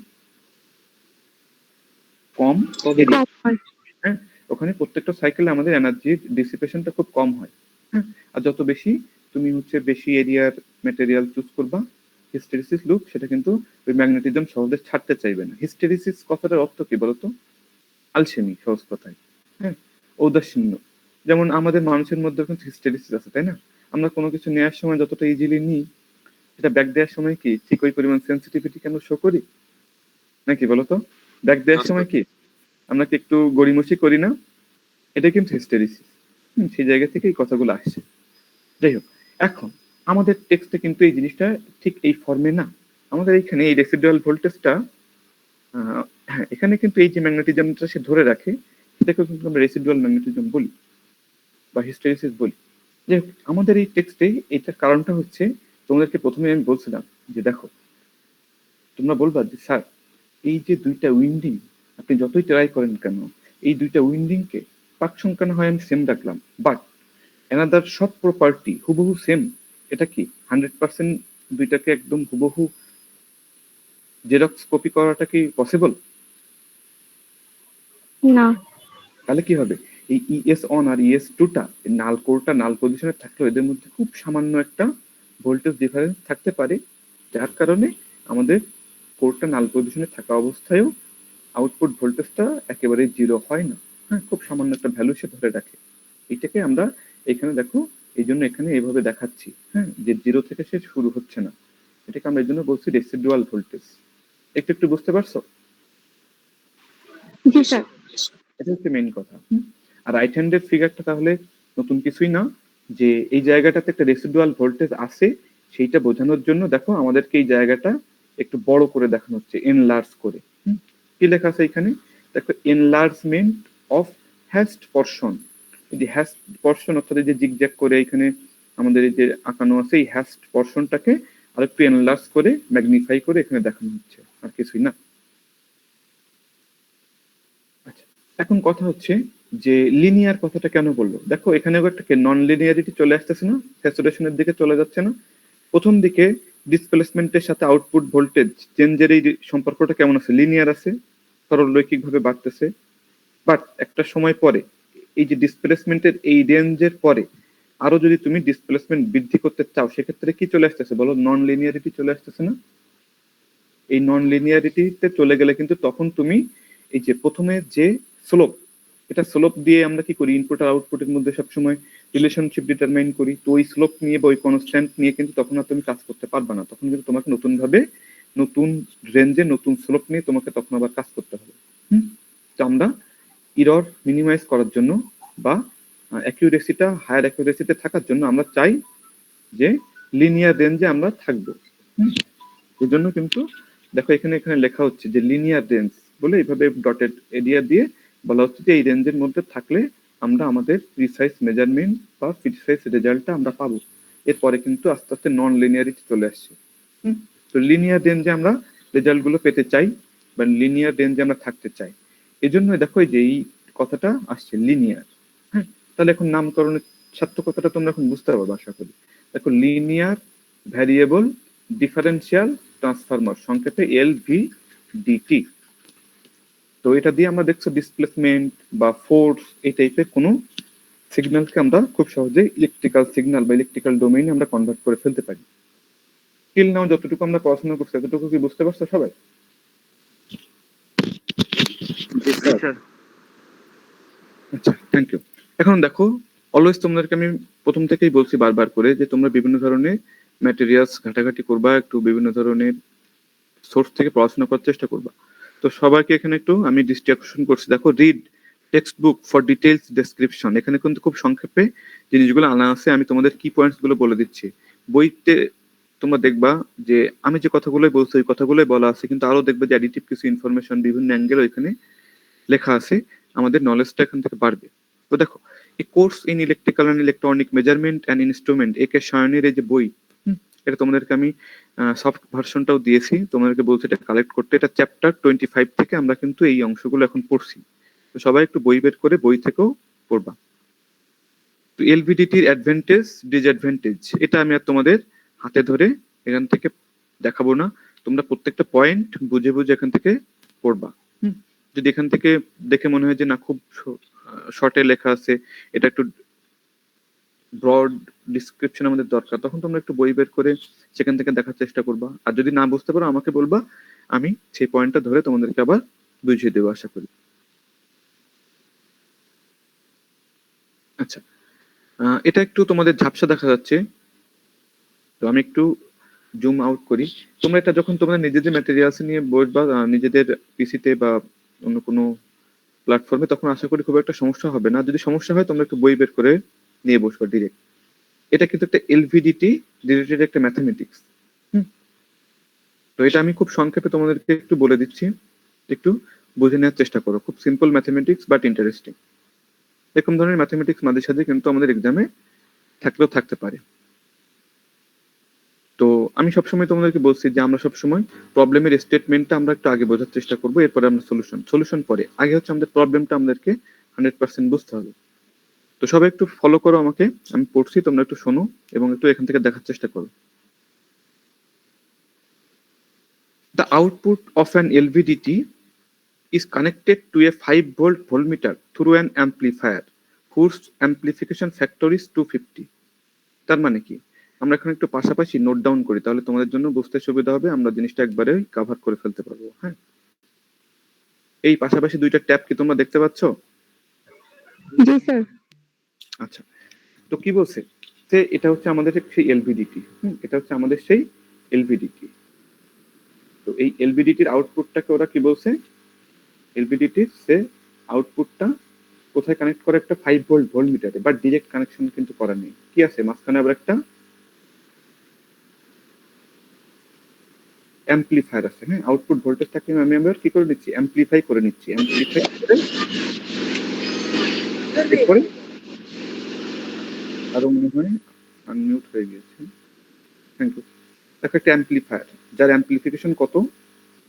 কম এরিয়া, কম হয়। হ্যাঁ, ওখানে প্রত্যেকটা সাইকেলে আমাদের এনার্জির ডিসিপেশনটা খুব কম হয়, হ্যাঁ। আর যত বেশি তুমি বেশি এরিয়ার ম্যাটেরিয়াল চুজ করবা হিস্টেরিসিস লুপ, সেটা কিন্তু ওই ম্যাগনেটিজম সহজে ছাড়তে চাইবে না। হিস্টেরিসিস কথাটার অর্থ কি বলতো? আলসেমি, সহজ কথায়, হ্যাঁ, ঔদাসীন্য। যেমন আমাদের মানুষের মধ্যে কিন্তু হিস্টেরিসিস আছে, তাই না? আমরা কোনো কিছু নেওয়ার সময় যতটা ইজিলি নিই, সেটা ব্যাক দেওয়ার সময় কি ঠিক ওই পরিমাণ সেন্সিটিভিটি কেন শো করি নাকি বলতো? ব্যাক দেওয়ার সময় কি আমরা কি একটু গড়িমসি করি না? এটা কিন্তু হিস্টেরিসিস। সেই জায়গা থেকে এই কথাগুলো আসছে। যাই হোক, এখন আমাদের টেক্সটে কিন্তু এই জিনিসটা ঠিক এই ফর্মে না। আমাদের এইখানে এই রেসিডুয়াল ভোল্টেজটা হ্যাঁ, এখানে কিন্তু এই যে ম্যাগনেটিজমটা সে ধরে রাখে, সেটাকে কিন্তু আমরা রেসিডুয়াল ম্যাগনেটিজম বলি বা হিস্টেরিসিস বলি। যে আমাদের এই টেক্সটে এটার কারণটা হচ্ছে, তোমাদেরকে প্রথমে আমি বলছিলাম যে দেখো, তোমরা বলবা যে স্যার এই যে দুইটা উইন্ডিং আপনি যতই ট্রাই করেন কেন, এই দুইটা উইন্ডিং কে পাক সংখ্যা হয় আমি সেম রাখলাম, বাট অ্যানাদার সব প্রপার্টি হুবহু সেম। এটা কি 100% দুইটাকে একদম হুবহু জেরক্স কপি করাটা কি পসিবল? না। তাহলে কি হবে, এই ইএস অন আর ইএস টুটা নাল কোরটা নাল পজিশনে থাকলেও এদের মধ্যে খুব সামান্য একটা ভোল্টেজ ডিফারেন্স থাকতে পারে, যার কারণে আমাদের কোরটা নাল পজিশনে থাকা অবস্থায়ও আউটপুট ভোল্টেজটা একেবারে জিরো হয় না। হ্যাঁ, খুব সামান্য একটা ভ্যালু সে ধরে রাখে। এটাকে আমরা এখানে দেখো, এই জন্য এখানে এইভাবে দেখাচ্ছি, হ্যাঁ, যে জিরো থেকে সে শুরু হচ্ছে না। এটাকে আমরা এই জন্য বলছি রেসিডুয়াল ভোল্টেজ। একটু একটু বুঝতে পারছো? জি স্যার। এটা হচ্ছে মেইন কথা। আর রাইট হ্যান্ডের ফিগারটা তাহলে নতুন কিছুই না, যে এই জায়গাটাতে একটা রেসিডুয়াল ভোল্টেজ আছে সেইটা বোঝানোর জন্য দেখো আমাদেরকে এই জায়গাটা একটু বড় করে দেখানো হচ্ছে, এনলার্জ করে। কি লেখা আছে এখানে দেখো, এনলার্জমেন্ট অফ হ্যাস্ট পর্শন। এই যে হ্যাস্ট পর্শন অর্থাৎ এই যে জিগজ্যাগ করে এখানে আমাদের এই যে আঁকানো আছে, এই হ্যাস্ট পর্শনটাকে আর একটু এনলার্জ করে ম্যাগনিফাই করে এখানে দেখানো হচ্ছে, আর কিছুই না। আচ্ছা, এখন কথা হচ্ছে যে লিনিয়ার কথাটা কেন বললো, দেখো এখানেও একটা নন লিনিয়ারিটি চলে আসতেছে না, স্যাচুরেশনের দিকে চলে যাচ্ছে না। প্রথম দিকে ডিসপ্লেসমেন্টের সাথে আউটপুট ভোল্টেজ চেঞ্জের এই সম্পর্কটা কেমন আছে, লিনিয়ার আছে, সরলরৈখিক ভাবে বাড়তেছে। বাট একটা সময় পরে এই যে ডিসপ্লেসমেন্টের এই রেঞ্জের পরে আরো যদি তুমি ডিসপ্লেসমেন্ট বৃদ্ধি করতে চাও, সেক্ষেত্রে কি চলে আসতেছে বলো, নন লিনিয়ারিটি চলে আসতেছে না? এই নন লিনিয়ারিটিতে চলে গেলে কিন্তু তখন তুমি এই যে প্রথমে যে স্লোপ, এটা স্লোপ দিয়ে আমরা কি করি, ইনপুট আর আউটপুটের মধ্যে সবসময় রিলেশনশিপ ডিটারমাইন করি, তো ওই স্লোপ নিয়ে বা ওই কনস্ট্যান্ট নিয়ে কিন্তু তখন আর তুমি কাজ করতে পারবে না। তখন কিন্তু তোমাকে নতুন ভাবে নতুন রেঞ্জে নতুন স্লোপ নিয়ে তোমাকে তখন আবার কাজ করতে হবে। তো আমরা ইরর মিনিমাইজ করার জন্য বা অ্যাকিউরেসিটা হায়ার অ্যাকিউরেসিতে থাকার জন্য আমরা চাই যে লিনিয়ার রেঞ্জে আমরা থাকবো। এই জন্য কিন্তু দেখো এখানে এখানে লেখা হচ্ছে যে লিনিয়ার রেঞ্জ বলে এইভাবে ডটেড এরিয়া দিয়ে বলা হচ্ছে যে এই রেঞ্জের মধ্যে থাকলে আমরা আমাদের প্রিসাইজ মেজারমেন্ট বা প্রিসাইজ রেজাল্টটা আমরা পাবো। এরপরে কিন্তু আস্তে আস্তে নন লিনিয়ারিটি চলে আসছে। তো লিনিয়ার রেঞ্জে আমরা রেজাল্ট গুলো পেতে চাই বা লিনিয়ার রেঞ্জে আমরা থাকতে চাই। এই জন্য দেখো এই যে এই কথাটা আসছে লিনিয়ার। হ্যাঁ, তাহলে এখন নামকরণের সার্থকতাটা তোমরা এখন বুঝতে পারবে আশা করি। দেখো লিনিয়ার ভ্যারিয়েবল ডিফারেন্সিয়াল ট্রান্সফরমার, সংক্ষেপে এলভিডিটি। তো এটা দিয়ে আমরা দেখছো ডিসপ্লেসমেন্ট বা ফোর্স এই টাইপের কোনো সিগন্যালকে আমরা খুব সহজে ইলেকট্রিক্যাল সিগন্যাল বা ইলেকট্রিক্যাল ডোমেইনে আমরা কনভার্ট করে ফেলতে পারি। স্কিল নাও যতটুকু আমরা পড়াশোনা করছি ততটুকু কি বুঝতে পারছো সবাই? আচ্ছা, থ্যাংক ইউ। এখন দেখো, অলওয়েজ তোমাদেরকে আমি প্রথম থেকেই বলছি বারবার করে যে তোমরা বিভিন্ন ধরনের ম্যাটেরিয়ালস ঘাটাঘাটি করবা, একটু বিভিন্ন ধরনের সোর্স থেকে পড়াশোনা করার চেষ্টা করবা। তো সবাইকে এখানে একটু আমি দৃষ্টি আকর্ষণ করছি, দেখো read text book for details description. এখানে কিন্তু খুব সংক্ষেপে জিনিসগুলো আনা আছে, আমি তোমাদের কি পয়েন্টস গুলো বলে দিচ্ছি। বইতে তোমরা দেখবা যে আমি যে কথাগুলোই বলছি ওই কথাগুলোই বলা আছে, কিন্তু আরো দেখবে যে অ্যাডিটিভ কিছু ইনফরমেশন বিভিন্ন অ্যাঙ্গেল এখানে লেখা আছে, আমাদের নলেজটা এখান থেকে বাড়বে। তো দেখো, এই course in electrical and electronic measurement and instrument একে সায়নের এই যে বই, এটা তোমাদেরকে আমি সফট ভার্সনটাও দিয়েছি, তোমাদেরকে বলছি এটা কালেক্ট করতে। এটা চ্যাপ্টার 25 থেকে আমরা কিন্তু এই অংশগুলো এখন পড়ছি। তো সবাই একটু বই বের করে বই থেকেও পড়বা। তো এলভিডিটির অ্যাডভান্টেজ ডিসঅ্যাডভান্টেজ এটা আমি আর তোমাদের হাতে ধরে এখান থেকে দেখাবো না, তোমরা প্রত্যেকটা পয়েন্ট বুঝে বুঝে এখান থেকে পড়বা। যদি এখান থেকে দেখে মনে হয় যে না খুব শর্টে লেখা আছে, এটা একটু ব্রড ডিসক্রিপশন আমাদের দরকার, তখন তোমরা একটু বই বের করে সেখান থেকে দেখার চেষ্টা করবা। আর যদি না বুঝতে পারো আমাকে বলবা, আমি সেই পয়েন্টটা ধরে তোমাদেরকে আবার বুঝিয়ে দেবো আশা করি। আচ্ছা, এটা একটু তোমাদের ঝাপসা দেখা যাচ্ছে, তো আমি একটু জুম আউট করি, তোমরা এটা যখন তোমরা নিজেদের ম্যাটেরিয়ালস নিয়ে বোর্ড বা নিজেদের পিসিতে বা অন্য কোনো প্ল্যাটফর্মে, তখন আশা করি খুব একটা সমস্যা হবে না। যদি সমস্যা হয় তোমরা একটু বই বের করে নিয়ে বসবা ডিরেক্ট। এটা কিন্তু একটা এলভিডিটি রিলেটেড একটা ম্যাথমেটিক্স। তো এটা আমি খুব সংক্ষেপে তোমাদেরকে একটু বলে দিচ্ছি, একটু বুঝে নেওয়ার চেষ্টা করো। খুব সিম্পল ম্যাথমেটিক্স বাট ইন্টারেস্টিং। এরকম ধরনের ম্যাথমেটিক্স মাঝে সাঝে কিন্তু আমাদের এক্সামে থাকলেও থাকতে পারে। তো আমি সবসময় তোমাদেরকে বলছি যে আমরা সবসময় প্রবলেমের স্টেটমেন্টটা আমরা একটু আগে বোঝার চেষ্টা করবো, এরপরে আমরা সলিউশন পরে। আগে হচ্ছে আমাদের প্রবলেমটা আমাদেরকে 100% বুঝতে হবে। তো সবাই একটু ফলো করো আমাকে, আমি পড়ছি, তোমরা একটু শোনো এবং একটু এখান থেকে দেখার চেষ্টা করো। The output of an LVDT is connected to a 5-volt voltmeter through an amplifier whose amplification factor is 250. তার মানে কি, আমরা এখন একটু পাশাপাশি নোট ডাউন করি, তাহলে তোমাদের জন্য বুঝতে সুবিধা হবে, আমরা জিনিসটা একবারে কভার করে ফেলতে পারবো। হ্যাঁ, এই পাশাপাশি দুইটা ট্যাব কি তোমরা দেখতে পাচ্ছ? জি স্যার। আচ্ছা, তো কি বলছে যে এটা হচ্ছে আমাদের সেই এলভিডিটি। এটা হচ্ছে আমাদের সেই এলভিডিটি। তো এই এলভিডিটির আউটপুটটাকে ওরা কি বলছে, এলভিডিটির সে আউটপুটটা কোথায় কানেক্ট করে, একটা 5 ভোল্ট ভোল্টমিটারে, বাট ডিরেক্ট কানেকশন কিন্তু করা নেই। কি আছে মাঝখানে আবার একটা অ্যাম্পলিফায়ার আছে। হ্যাঁ, আউটপুট ভোল্টেজটাকে আমি আবার কি করে নিচ্ছি, অ্যাম্পলিফাই করে নিচ্ছি। অ্যাম্পলিফাই করে এরপরে আরো মনে হয় আনমিউট হয়ে গিয়েছে। Thank you. দেখো একটা অ্যাম্পলিফায়ার যার অ্যাম্পলিফিকেশন কত,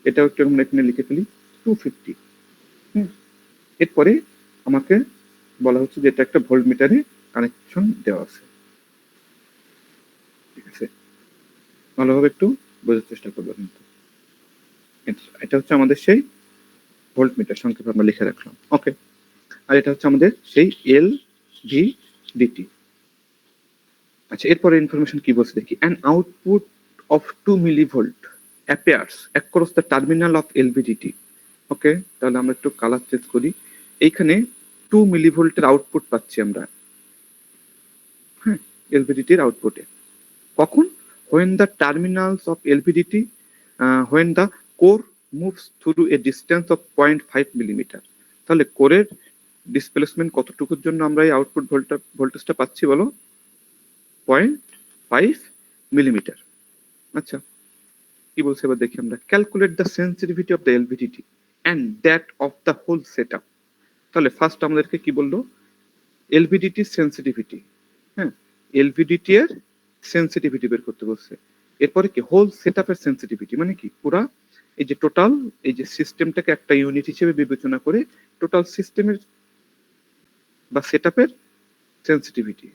এটাও একটু আমরা এখানে লিখে ফেলি 250। এরপরে আমাকে বলা হচ্ছে যে এটা একটা ভোল্টমিটারে কানেকশন দেওয়া আছে। ঠিক আছে, ভালোভাবে একটু বোঝার চেষ্টা করবো। কিন্তু এটা হচ্ছে আমাদের সেই ভোল্টমিটার, সংক্ষেপে আমরা লিখে রাখলাম। ওকে, আর এটা হচ্ছে আমাদের সেই এল ভি ডিটি। আচ্ছা, এরপরে ইনফরমেশন কি বলছে দেখি। An output of 2 millivolt appears across the terminal of LVDT. Okay, তাহলে আমরা একটু কালার চেঞ্জ করি। এইখানে 2 মিলিভোল্টের আউটপুট পাচ্ছি আমরা, হ্যাঁ, এলভিডিটির আউটপুটে। কখন? when the terminals of LVDT when the core moves through a distance of 0.5 millimeter। তাহলে কোরের ডিসপ্লেসমেন্ট কতটুকুর জন্য আমরা এই আউটপুট ভোল্টেজটা পাচ্ছি বলো? 0.5 মিলিমিটার। আচ্ছা, কি বলছে এবার দেখি আমরা। Calculate the sensitivity of the LVDT and that of the whole setup. তাহলে ফার্স্ট আমাদেরকে কি বললো, এলভিডিটি সেন্সিটিভিটি। হ্যাঁ, এলভিডিটি এর সেন্সিটিভিটি বের করতে বলছে। এরপরে কি, হোল সেটআপের সেন্সিটিভিটি, মানে কি পুরা এই যে টোটাল এই যে সিস্টেমটাকে একটা ইউনিট হিসেবে বিবেচনা করে টোটাল সিস্টেমের বা সেটআপের সেন্সিটিভিটি।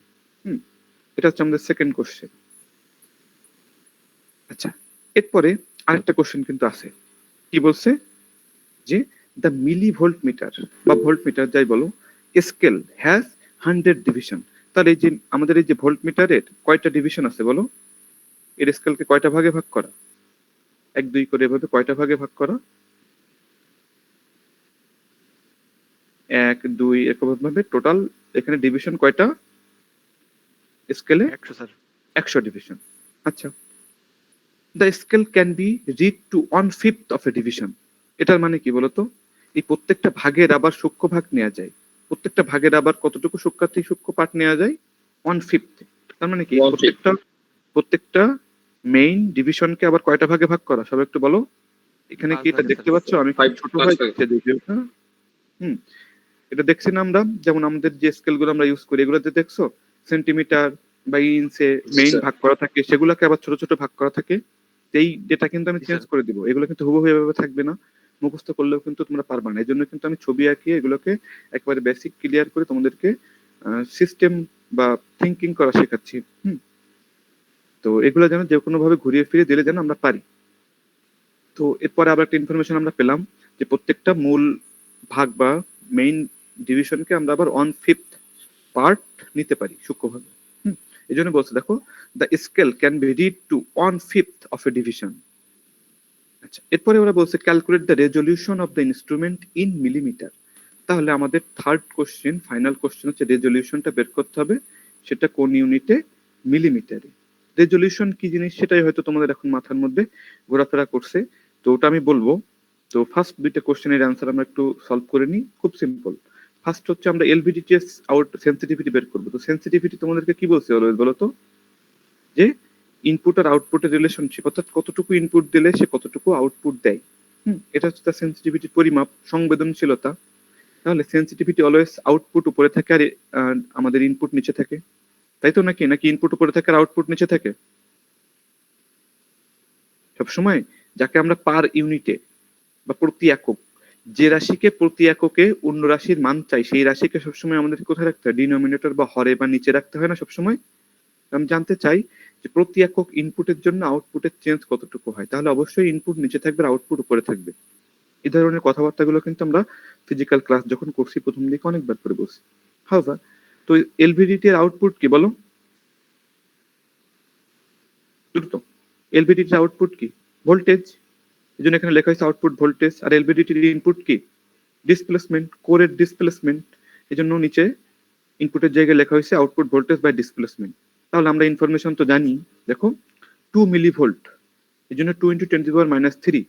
এটা হচ্ছে আমাদের সেকেন্ড কোশ্চেন। আচ্ছা, এরপরে আরেকটা কোশ্চেন কিন্তু আছে। কি বলছে যে দ্য মিলি ভোল্ট মিটার বা ভোল্ট মিটার যাই বলো, স্কেল হ্যাজ 100 ডিভিশন। তাহলে এই যে আমাদের এই যে ভোল্ট মিটারের কয়টা ডিভিশন আছে বলো? এর স্কেলকে কয়টা ভাগে ভাগ করা, 1 2 করে এভাবে কয়টা ভাগে ভাগ করা, 1 2 এরকম ভাবে টোটাল এখানে ডিভিশন কয়টা স্কেলে? 100 স্যার। 100 ডিভিশন। আচ্ছা, the scale can be read to 1/5 of a division. এটার মানে কি বলতো, এই প্রত্যেকটা ভাগের আবার সূক্ষ্ম ভাগ নেওয়া যায়। প্রত্যেকটা ভাগের আবার কতটুকু সূক্ষ্ম পার্ট নেওয়া যায়? 1/5। তার মানে কি 1/5 প্রত্যেকটা মেইন ডিভিশনকে আবার কয়টা ভাগে ভাগ করা, সবাই একটু বলো। এখানে কি এটা দেখতে পাচ্ছ? আমি খুব ছোট হয়ে যাচ্ছে দেখি। এটা দেখছি না আমরা, যেমন আমাদের যে স্কেল গুলো আমরা ইউজ করি এগুলোতে দেখছো সেন্টিমিটার বা ইঞ্চে মেইন ভাগ করা থাকে, সেগুলোকে আবার ছোট ছোট ভাগ করা থাকে। এই ডেটা কিন্তু আমি চেঞ্জ করে দিব, এগুলো কিন্তু হুবহু এভাবে থাকবে না, মুখস্থ করলেও কিন্তু তোমরা পারবা না। এই জন্য কিন্তু আমি ছবি আঁকিয়ে এগুলোকে একবারে বেসিক ক্লিয়ার করে তোমাদেরকে সিস্টেম বা থিঙ্কিং করা শেখাচ্ছি। তো এগুলো যেন যে কোনো ভাবে ঘুরিয়ে ফিরিয়ে দিলে যেন আমরা পারি। তো এরপরে আবার একটা ইনফরমেশন আমরা পেলাম যে প্রত্যেকটা মূল ভাগ বা মেইন ডিভিশনকে আমরা আবার 1/5 পার্ট নিতে পারি সূক্ষ্মভাবে। এই জন্য বলছে দেখো, the scale can be read to 1/5 of a division. আচ্ছা, এরপরে ওরা বলছে calculate the resolution of the instrument in millimetre. তাহলে আমাদের থার্ড কোশ্চেন, ফাইনাল কোশ্চেন হচ্ছে রেজলিউশনটা বের করতে হবে, সেটা কোন ইউনিটে? মিলিমিটারে। রেজলিউশন কি জিনিস সেটাই হয়তো তোমাদের এখন মাথার মধ্যে ঘোরাফেরা করছে, তো ওটা আমি বলবো। তো ফার্স্ট দুইটা কোশ্চেনের অ্যান্সার আমরা একটু সলভ করে নিই, খুব সিম্পল। ফার্স্ট হচ্ছে আমরা এলভিডিটিএস আউট সেন্সিটিভিটি বের করবো। তো সেন্সিটিভিটি তোমাদেরকে কি বলছে অলওয়েজ বলো তো, যে ইনপুট আর আউটপুটের রিলেশনশিপ, অর্থাৎ কতটুকু ইনপুট দিলে সে কতটুকু আউটপুট দেয়। এটা হচ্ছে তার সেন্সিটিভিটির পরিমাপ, সংবেদনশীলতা। তাহলে সেন্সিটিভিটি অলওয়েজ আউটপুট উপরে থাকে আর আমাদের ইনপুট নিচে থাকে, তাই তো? নাকি নাকি ইনপুট উপরে থাকে আর আউটপুট নিচে থাকে সবসময়? যাকে আমরা পার ইউনিটে বা প্রতি একক, যে রাশিকে প্রতি এককে অন্য রাশির মান চাই, সেই রাশিকে সবসময় আমাদের কোথায় রাখতে হয়? ডিনোমিনেটর বা হরে বা নিচে রাখতে হয় না সবসময়? আমি জানতে চাই যে প্রতি একক ইনপুটের জন্য আউটপুটের চেঞ্জ কতটুকু হয়, তাহলে অবশ্যই ইনপুট নিচে থাকবে আর আউটপুট উপরে থাকবে। এই ধরনের কথাবার্তাগুলো কিন্তু আমরা ফিজিক্যাল ক্লাস যখন করছি প্রথম দিকে অনেকবার করে বলছি। হাউভার, তো এলভিডিটি এর আউটপুট কি বলো দ্রুত? এলভিডিটির আউটপুট কি? ভোল্টেজ। এই জন্য এখানে লেখা হয়েছে আউটপুট ভোল্টেজ। আর এলভিডিটির ইনপুট কি? ডিসপ্লেসমেন্ট, কোরের ডিসপ্লেসমেন্ট। এই জন্য নিচে ইনপুটের জায়গায় লেখা হয়েছে আউটপুট ভোল্টেজ বাই ডিসপ্লেসমেন্ট। তাহলে আমরা ইনফরমেশন তো জানি, দেখো 2 মিলিভোল্ট, এই জন্য 2 × 10⁻³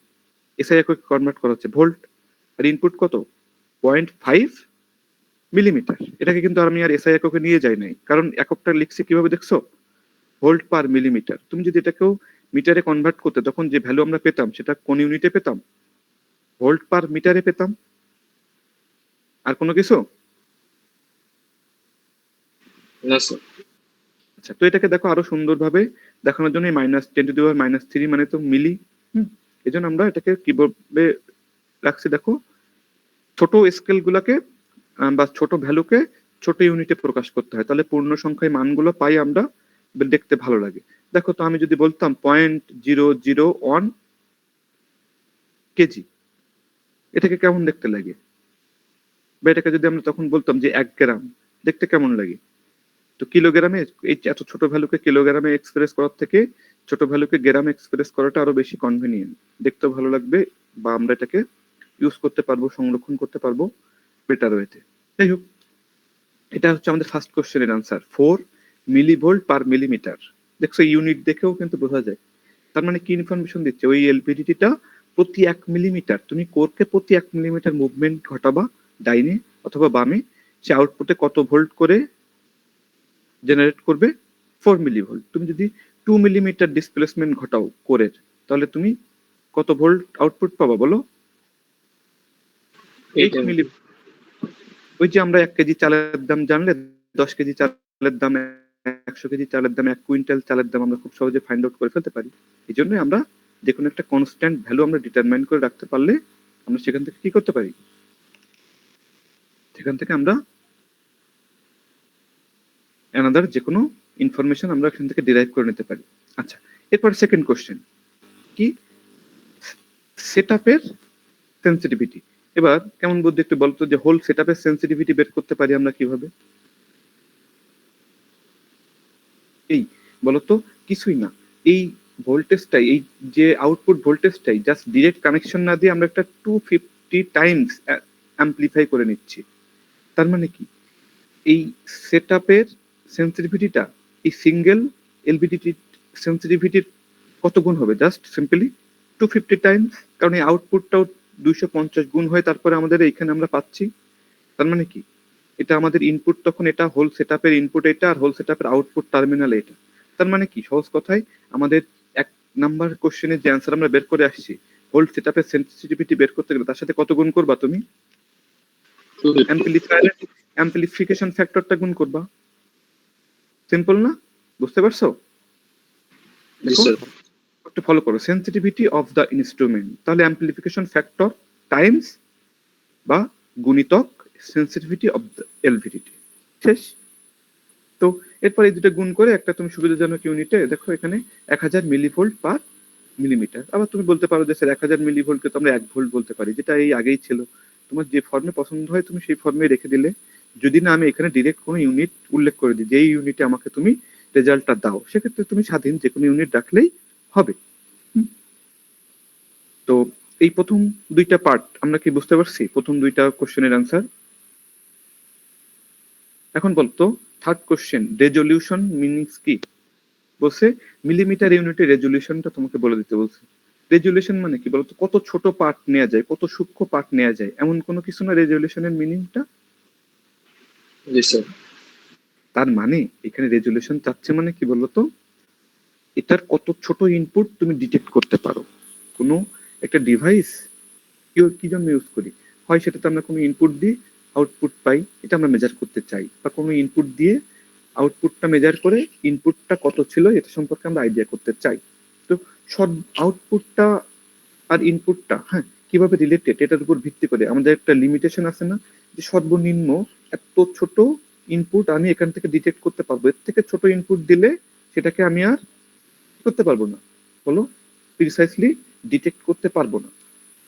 এসআই এককে কনভার্ট করা হচ্ছে ভোল্ট। আর ইনপুট কত? 0.5 মিলিমিটার। এটাকে কিন্তু আমি আর এসআই এককে নিয়ে যাই নাই, কারণ এককটা লিখছি কিভাবে দেখছো? ভোল্ট পার মিলিমিটার। তুমি যদি এটাকেও মিটারে কনভার্ট করতে, তখন যে ভ্যালু আমরা পেতাম সেটা কোন ইউনিটে পেতাম? ভোল্ট পার মিটারে পেতাম। আর কোনো কিছু? না স্যার। আচ্ছা, তো এটাকে দেখো আরো সুন্দরভাবে দেখানোর জন্য -10⁻³ মানে তো মিলি। এই জন্য আমরা এটাকে কিভাবে রাখছি দেখো, ছোট স্কেল গুলাকে বা ছোট ভ্যালুকে ছোট ইউনিটে প্রকাশ করতে হয়, তাহলে পূর্ণ সংখ্যায় মানগুলো পাই আমরা, দেখতে ভালো লাগে। দেখো তো আমি যদি বলতাম 0.001 কেজি, এটাকে কেমন দেখতে লাগে? বা এটাকে যদি আমরা তখন বলতাম যে 1 গ্রাম, দেখতে কেমন লাগে? তো কিলোগ্রামে, এই এত ছোট ভ্যালুকে কিলোগ্রামে এক্সপ্রেস করার থেকে ছোট ভ্যালুকে গ্রামে এক্সপ্রেস করাটা আরো বেশি কনভেনিয়েন্ট, দেখতে ভালো লাগবে, বা আমরা এটাকে ইউজ করতে পারবো, সংরক্ষণ করতে পারবো বেটার ওয়েতে। যাই হোক, এটা হচ্ছে আমাদের ফার্স্ট কোশ্চেনের আনসার, 4 মিলিভোল্ট পার মিলিমিটার। দেখছো ইউনিট দেখেও কিন্তু বোঝা যায়। তার মানে কি ইনফরমেশন দিচ্ছে? ওই এলভিডিটিটা প্রতি 1 মিলিমিটার, তুমি কোরকে প্রতি 1 মিলিমিটার মুভমেন্ট ঘটাবা ডাইনে অথবা বামে, সে আউটপুটে কত ভোল্ট করে জেনারেট করবে? 4 মিলিভোল্ট। তুমি যদি 2 মিলিমিটার ডিসপ্লেসমেন্ট ঘটাও কোরের, তাহলে তুমি কত ভোল্ট আউটপুট পাবা বলো? 8 মিলি। ওই যে আমরা 1 কেজি চালের দাম জানলে 10 কেজি চালের দাম, 100 কেজি চালের দাম, 1 কুইন্টাল চালের দাম আমরা খুব সহজে ফাইন্ড আউট করে ফেলতে পারি। এই জন্য আমরা যে কোনো একটা কনস্ট্যান্ট ভ্যালু আমরা ডিটারমাইন করে রাখতে পারলে আমরা সেখান থেকে কি করতে পারি? সেখান থেকে আমরা অ্যানাদার যে কোনো ইনফরমেশন আমরা এখান থেকে ডিরাইভ করে নিতে পারি। আচ্ছা, এরপর সেকেন্ড কোশ্চেন কি? সেটআপের সেন্সিটিভিটি। এবার কেমন বুদ্ধি একটু বলতো, যে হোল সেটআপের সেন্সিটিভিটি বের করতে পারি আমরা কিভাবে? এই বলতো, কিছুই না, এই ভোল্টেজটাই, এই যে আউটপুট ভোল্টেজটাই জাস্ট ডিরেক্ট কানেকশন না দিয়ে আমরা একটা 250 টাইমস অ্যাম্পলিফাই করে নিচ্ছি। তার মানে কি? এই সেটআপের সেন্সিটিভিটিটা এই সিঙ্গেল এলভিডিটি সেন্সিটিভিটির কত গুণ হবে? জাস্ট সিম্পলি 250 টাইমস, কারণ এই আউটপুটটাও 250 গুণ হয়ে তারপরে আমাদের এইখানে আমরা পাচ্ছি। তার মানে কি? এটা আমাদের ইনপুট, তখন এটা হোল সেটআপের ইনপুট এটা, আর হোল সেটআপের আউটপুট টার্মিনাল এটা। তার মানে কি? সহজ কথায় আমাদের 1 নাম্বার কোশ্চেনের যে অ্যান্সার আমরা বের করে আসছি, হোল সেটআপের সেন্সিটিভিটি বের করতে গেলে তার সাথে কত গুণ করবা তুমি? অ্যাম্পলিফায়ারের অ্যাম্পলিফিকেশন ফ্যাক্টরটা গুণ করবা। সিম্পল না? বুঝতে পারছো? দেখো একটু ফলো করো, সেন্সিটিভিটি অফ দ্য ইনস্ট্রুমেন্ট, তাহলে অ্যাম্পলিফিকেশন ফ্যাক্টর টাইমস বা গুণিতক সেন্সিটিভিটি অফ দ্য এলভিডিটি। শেষ। তো এরপর এই দুটো গুণ করে একটা তুমি সুবিধাজনক ইউনিটে, দেখো এখানে 1000 মিলিভোল্ট পার মিলিমিটার। আবার তুমি বলতে পারো যে স্যার 1000 মিলিভোল্টকে তো আমরা 1 ভোল্ট বলতে পারি, যেটা এই আগেই ছিল। তোমার যে ফর্মে পছন্দ হয় তুমি সেই ফর্মে রেখে দিলে, যদি না আমি এখানে ডিরেক্ট কোনো ইউনিট উল্লেখ করে দিই যেই ইউনিটে আমাকে তুমি রেজাল্টটা দাও, সেক্ষেত্রে তুমি স্বাধীন যে কোনো ইউনিট রাখলেই হবে। তো এই প্রথম দুইটা পার্ট আমরা কি বুঝতে পারছি? প্রথম দুইটা কোশ্চেনের আনসার। এখন বলতো থার্ড কোশ্চেন, রেজলিউশন মিনিংস কি? বলছে মিলিমিটার ইউনিটে রেজুলেশনটা তোমাকে বলে দিতে বলছে। রেজুলেশন মানে কি বলতো, কত ছোট পার্ট নেওয়া যায়, কত সূক্ষ্ম পার্ট নেওয়া যায়, এমন কোনো কিছু না রেজুলেশনের মিনিংটা। জি স্যার। তার মানে এখানে রেজুলেশন চাচ্ছে মানে কি বলতো, এটার কত ছোট ইনপুট তুমি ডিটেক্ট করতে পারো। কোনো একটা ডিভাইস কি জন্য ইউজ করি, হয় সেটাতে আমরা কোনো ইনপুট দিই আউটপুট পাই, এটা আমরা মেজার করতে চাই, বা কোনো ইনপুট দিয়ে আউটপুটটা মেজার করে ইনপুটটা কত ছিল এটা সম্পর্কে আমরা আইডিয়া করতে চাই। তো সব আউটপুটটা আর ইনপুটটা হ্যাঁ কিভাবে রিলেটেড এটার উপর ভিত্তি করে আমাদের একটা লিমিটেশন আছে না, যে সর্বনিম্ন এত ছোট ইনপুট আমি এখান থেকে ডিটেক্ট করতে পারবো, এর থেকে ছোট ইনপুট দিলে সেটাকে আমি আর করতে পারবো না, বলো প্রিসাইসলি ডিটেক্ট করতে পারবো না।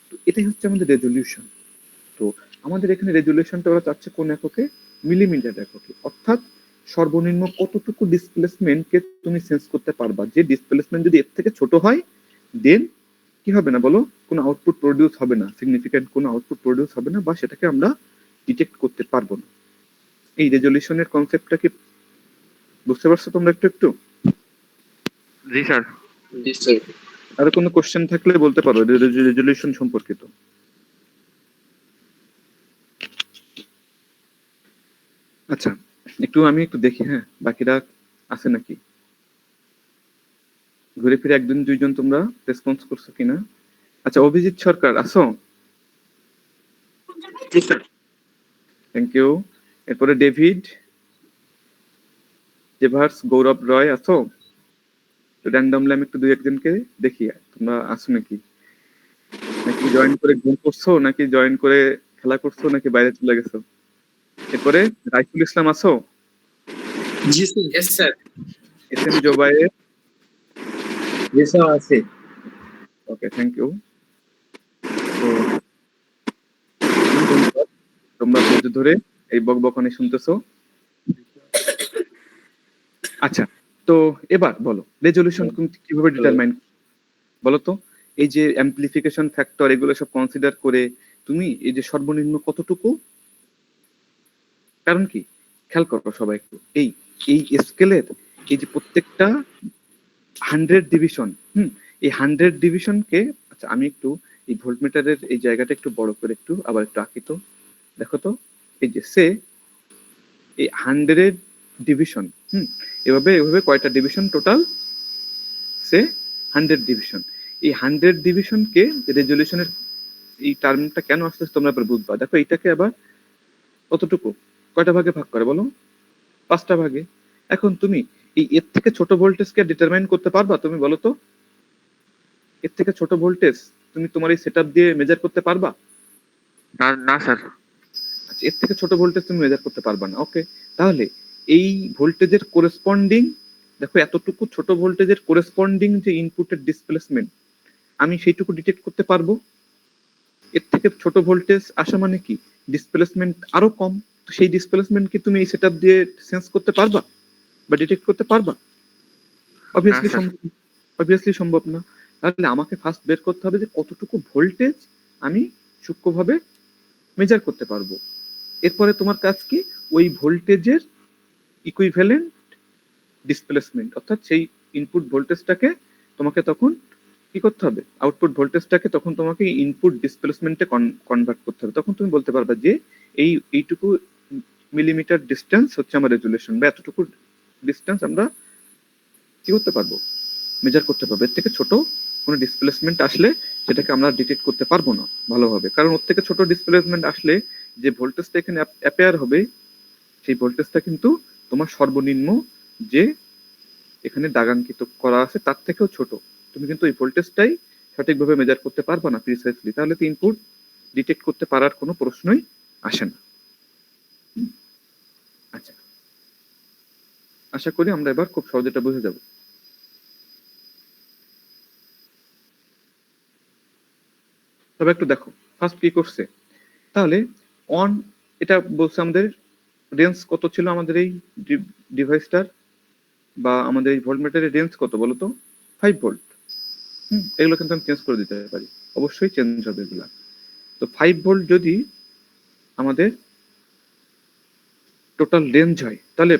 তো এটাই হচ্ছে আমাদের রেজলিউশন। তো আমাদের এখানে রেজুলেশনটা ওরা চাচ্ছে কোন এককে, মিলিমিটার এককে, অর্থাৎ সর্বনিম্ন কতটুকু ডিসপ্লেসমেন্টকে তুমি সেন্স করতে পারবা। যে ডিসপ্লেসমেন্ট যদি এর থেকে ছোট হয় দেন কি হবে না বলো, কোনো আউটপুট প্রডিউস হবে না, সিগনিফিক্যান্ট কোনো আউটপুট প্রডিউস হবে না, বা সেটাকে আমরা ডিটেক্ট করতে পারবো না। এই রেজলিউশনের কনসেপ্টটা কি বুঝতে পারছো তোমরা একটু একটু? জি স্যার। জি স্যার। আর কোনো কোশ্চেন থাকলে বলতে পারো রেজলিউশন সম্পর্কিত। আচ্ছা আমি একটু দেখি হ্যাঁ বাকিরা আছে নাকি, ঘুরে ফিরে একজন দুইজন তোমরা রেসপন্স করছো কিনা। আচ্ছা অভিজিৎ সরকার আছো? জি স্যার। Thank you. এরপরে ডেভিড জেভার্স, গৌরব রয় আছো? র্যান্ডমলি আমি একটু দুই একজনকে দেখি তোমরা আছো নাকি, নাকি জয়েন করে ঘুম করছো, নাকি জয়েন করে খেলা করছো, নাকি বাইরে চলে গেছো। এরপরে রাইফুল ইসলাম আছো? জি sir. Yes sir. S M Zobayer, জি স্যার আছে। Okay thank you. তো ধন্যবাদ, তোমরা ধৈর্য ধরে এই বকবকানি শুনতেছো। আচ্ছা তো এবার বলো রেজলিউশন কিভাবে ডিটারমাইন, বলো তো এই যে অ্যাম্পলিফিকেশন ফ্যাক্টর এগুলো সব কনসিডার করে তুমি এই যে সর্বনিম্ন কতটুকু, কারণ কি খেয়াল করো সবাই একটু, এই এই স্কেলের এই যে প্রত্যেকটা 100 ডিভিশন, এই 100 ডিভিশনকে, আচ্ছা আমি একটু এই ভোল্টমিটারের এই জায়গাটা একটু বড় করে একটু আবার একটু আঁকি তো, দেখো তো এই যে সে এই 100 ডিভিশন, এভাবে এভাবে কয়টা ডিভিশন টোটাল, সে 100 ডিভিশন। এই 100 ডিভিশনকে রেজলিউশনের এই টার্মটা কেন আসছে তোমরা এবার বুঝবা। দেখো এটাকে আবার কতটুকু কয়টা ভাগে ভাগ করে বলো, 5টা ভাগে। এখন তুমি এই এর থেকে ছোট ভোল্টেজকে ডিটারমাইন করতে পারবা তুমি বলো তো, এর থেকে ছোট ভোল্টেজ তুমি তোমার এই সেটআপ দিয়ে মেজার করতে পারবা? না না স্যার। আচ্ছা এর থেকে ছোট ভোল্টেজ তুমি মেজার করতে পারবা না, ওকে। তাহলে এই ভোল্টেজের কোরেসপন্ডিং, দেখো এতটুকু ছোট ভোল্টেজের কোরেসপন্ডিং যে ইনপুটের ডিসপ্লেসমেন্ট আমি সেইটুকু ডিটেক্ট করতে পারবো। এর থেকে ছোট ভোল্টেজ আসা মানে কি ডিসপ্লেসমেন্ট আরো কম, তো সেই ডিসপ্লেসমেন্ট কি তুমি এই সেটআপ দিয়ে সেন্স করতে পারবা বা ডিটেক্ট করতে পারবা? Obviously sir. সম্ভব, অবভিয়াসলি সম্ভব না। তাহলে আমাকে ফার্স্ট বের করতে হবে যে কতটুকু ভোল্টেজ আমি সূক্ষ্মভাবে মেজার করতে পারবো। এরপরে তোমার কাজ কি ওই ভোল্টেজের ইকুইভ্যালেন্ট ডিসপ্লেসমেন্ট, অর্থাৎ সেই ইনপুট ভোল্টেজটাকে তোমাকে তখন কি করতে হবে, আউটপুট ভোল্টেজটাকে তখন তোমাকে ইনপুট ডিসপ্লেসমেন্টে কনভার্ট করতে হবে। তখন তুমি বলতে পারবে যে এইটুকু মিলিমিটার ডিস্টেন্স হচ্ছে আমার রেজুলেশন, বা এতটুকু ডিস্টেন্স আমরা কি করতে পারবো, মেজার করতে পারবো। এর থেকে ছোট কোনো ডিসপ্লেসমেন্ট আসলে সেটাকে আমরা ডিটেক্ট করতে পারবো না ভালোভাবে, কারণ ওর থেকে ছোট ডিসপ্লেসমেন্ট আসলে যে ভোল্টেজটা এখানে অ্যাপেয়ার হবে সেই ভোল্টেজটা কিন্তু তোমার সর্বনিম্ন যে এখানে দাগাঙ্কিত করা আছে তার থেকেও ছোট, তুমি কিন্তু এই ভোল্টেজটাই সঠিকভাবে মেজার করতে পারবা না প্রিসাইসলি, তাহলে তো ইনপুট ডিটেক্ট করতে পারার কোনো প্রশ্নই আসে না। আচ্ছা আশা করি আমরা এবার খুব সহজে এটা বুঝে যাব। তবে একটু দেখো ফার্স্ট কি করছে, তাহলে অন এটা বলছে আমাদের রেঞ্জ কত ছিল আমাদের এই ডিভাইসটার বা আমাদের এই ভোল্টমিটারের রেঞ্জ কত বলতো, 5 ভোল্ট। এগুলো কিন্তু আমি চেঞ্জ করে দিতে পারি, অবশ্যই চেঞ্জ হবে এগুলা। তো 5 ভোল্ট যদি আমাদের টোটাল রেঞ্জ হয় তাহলে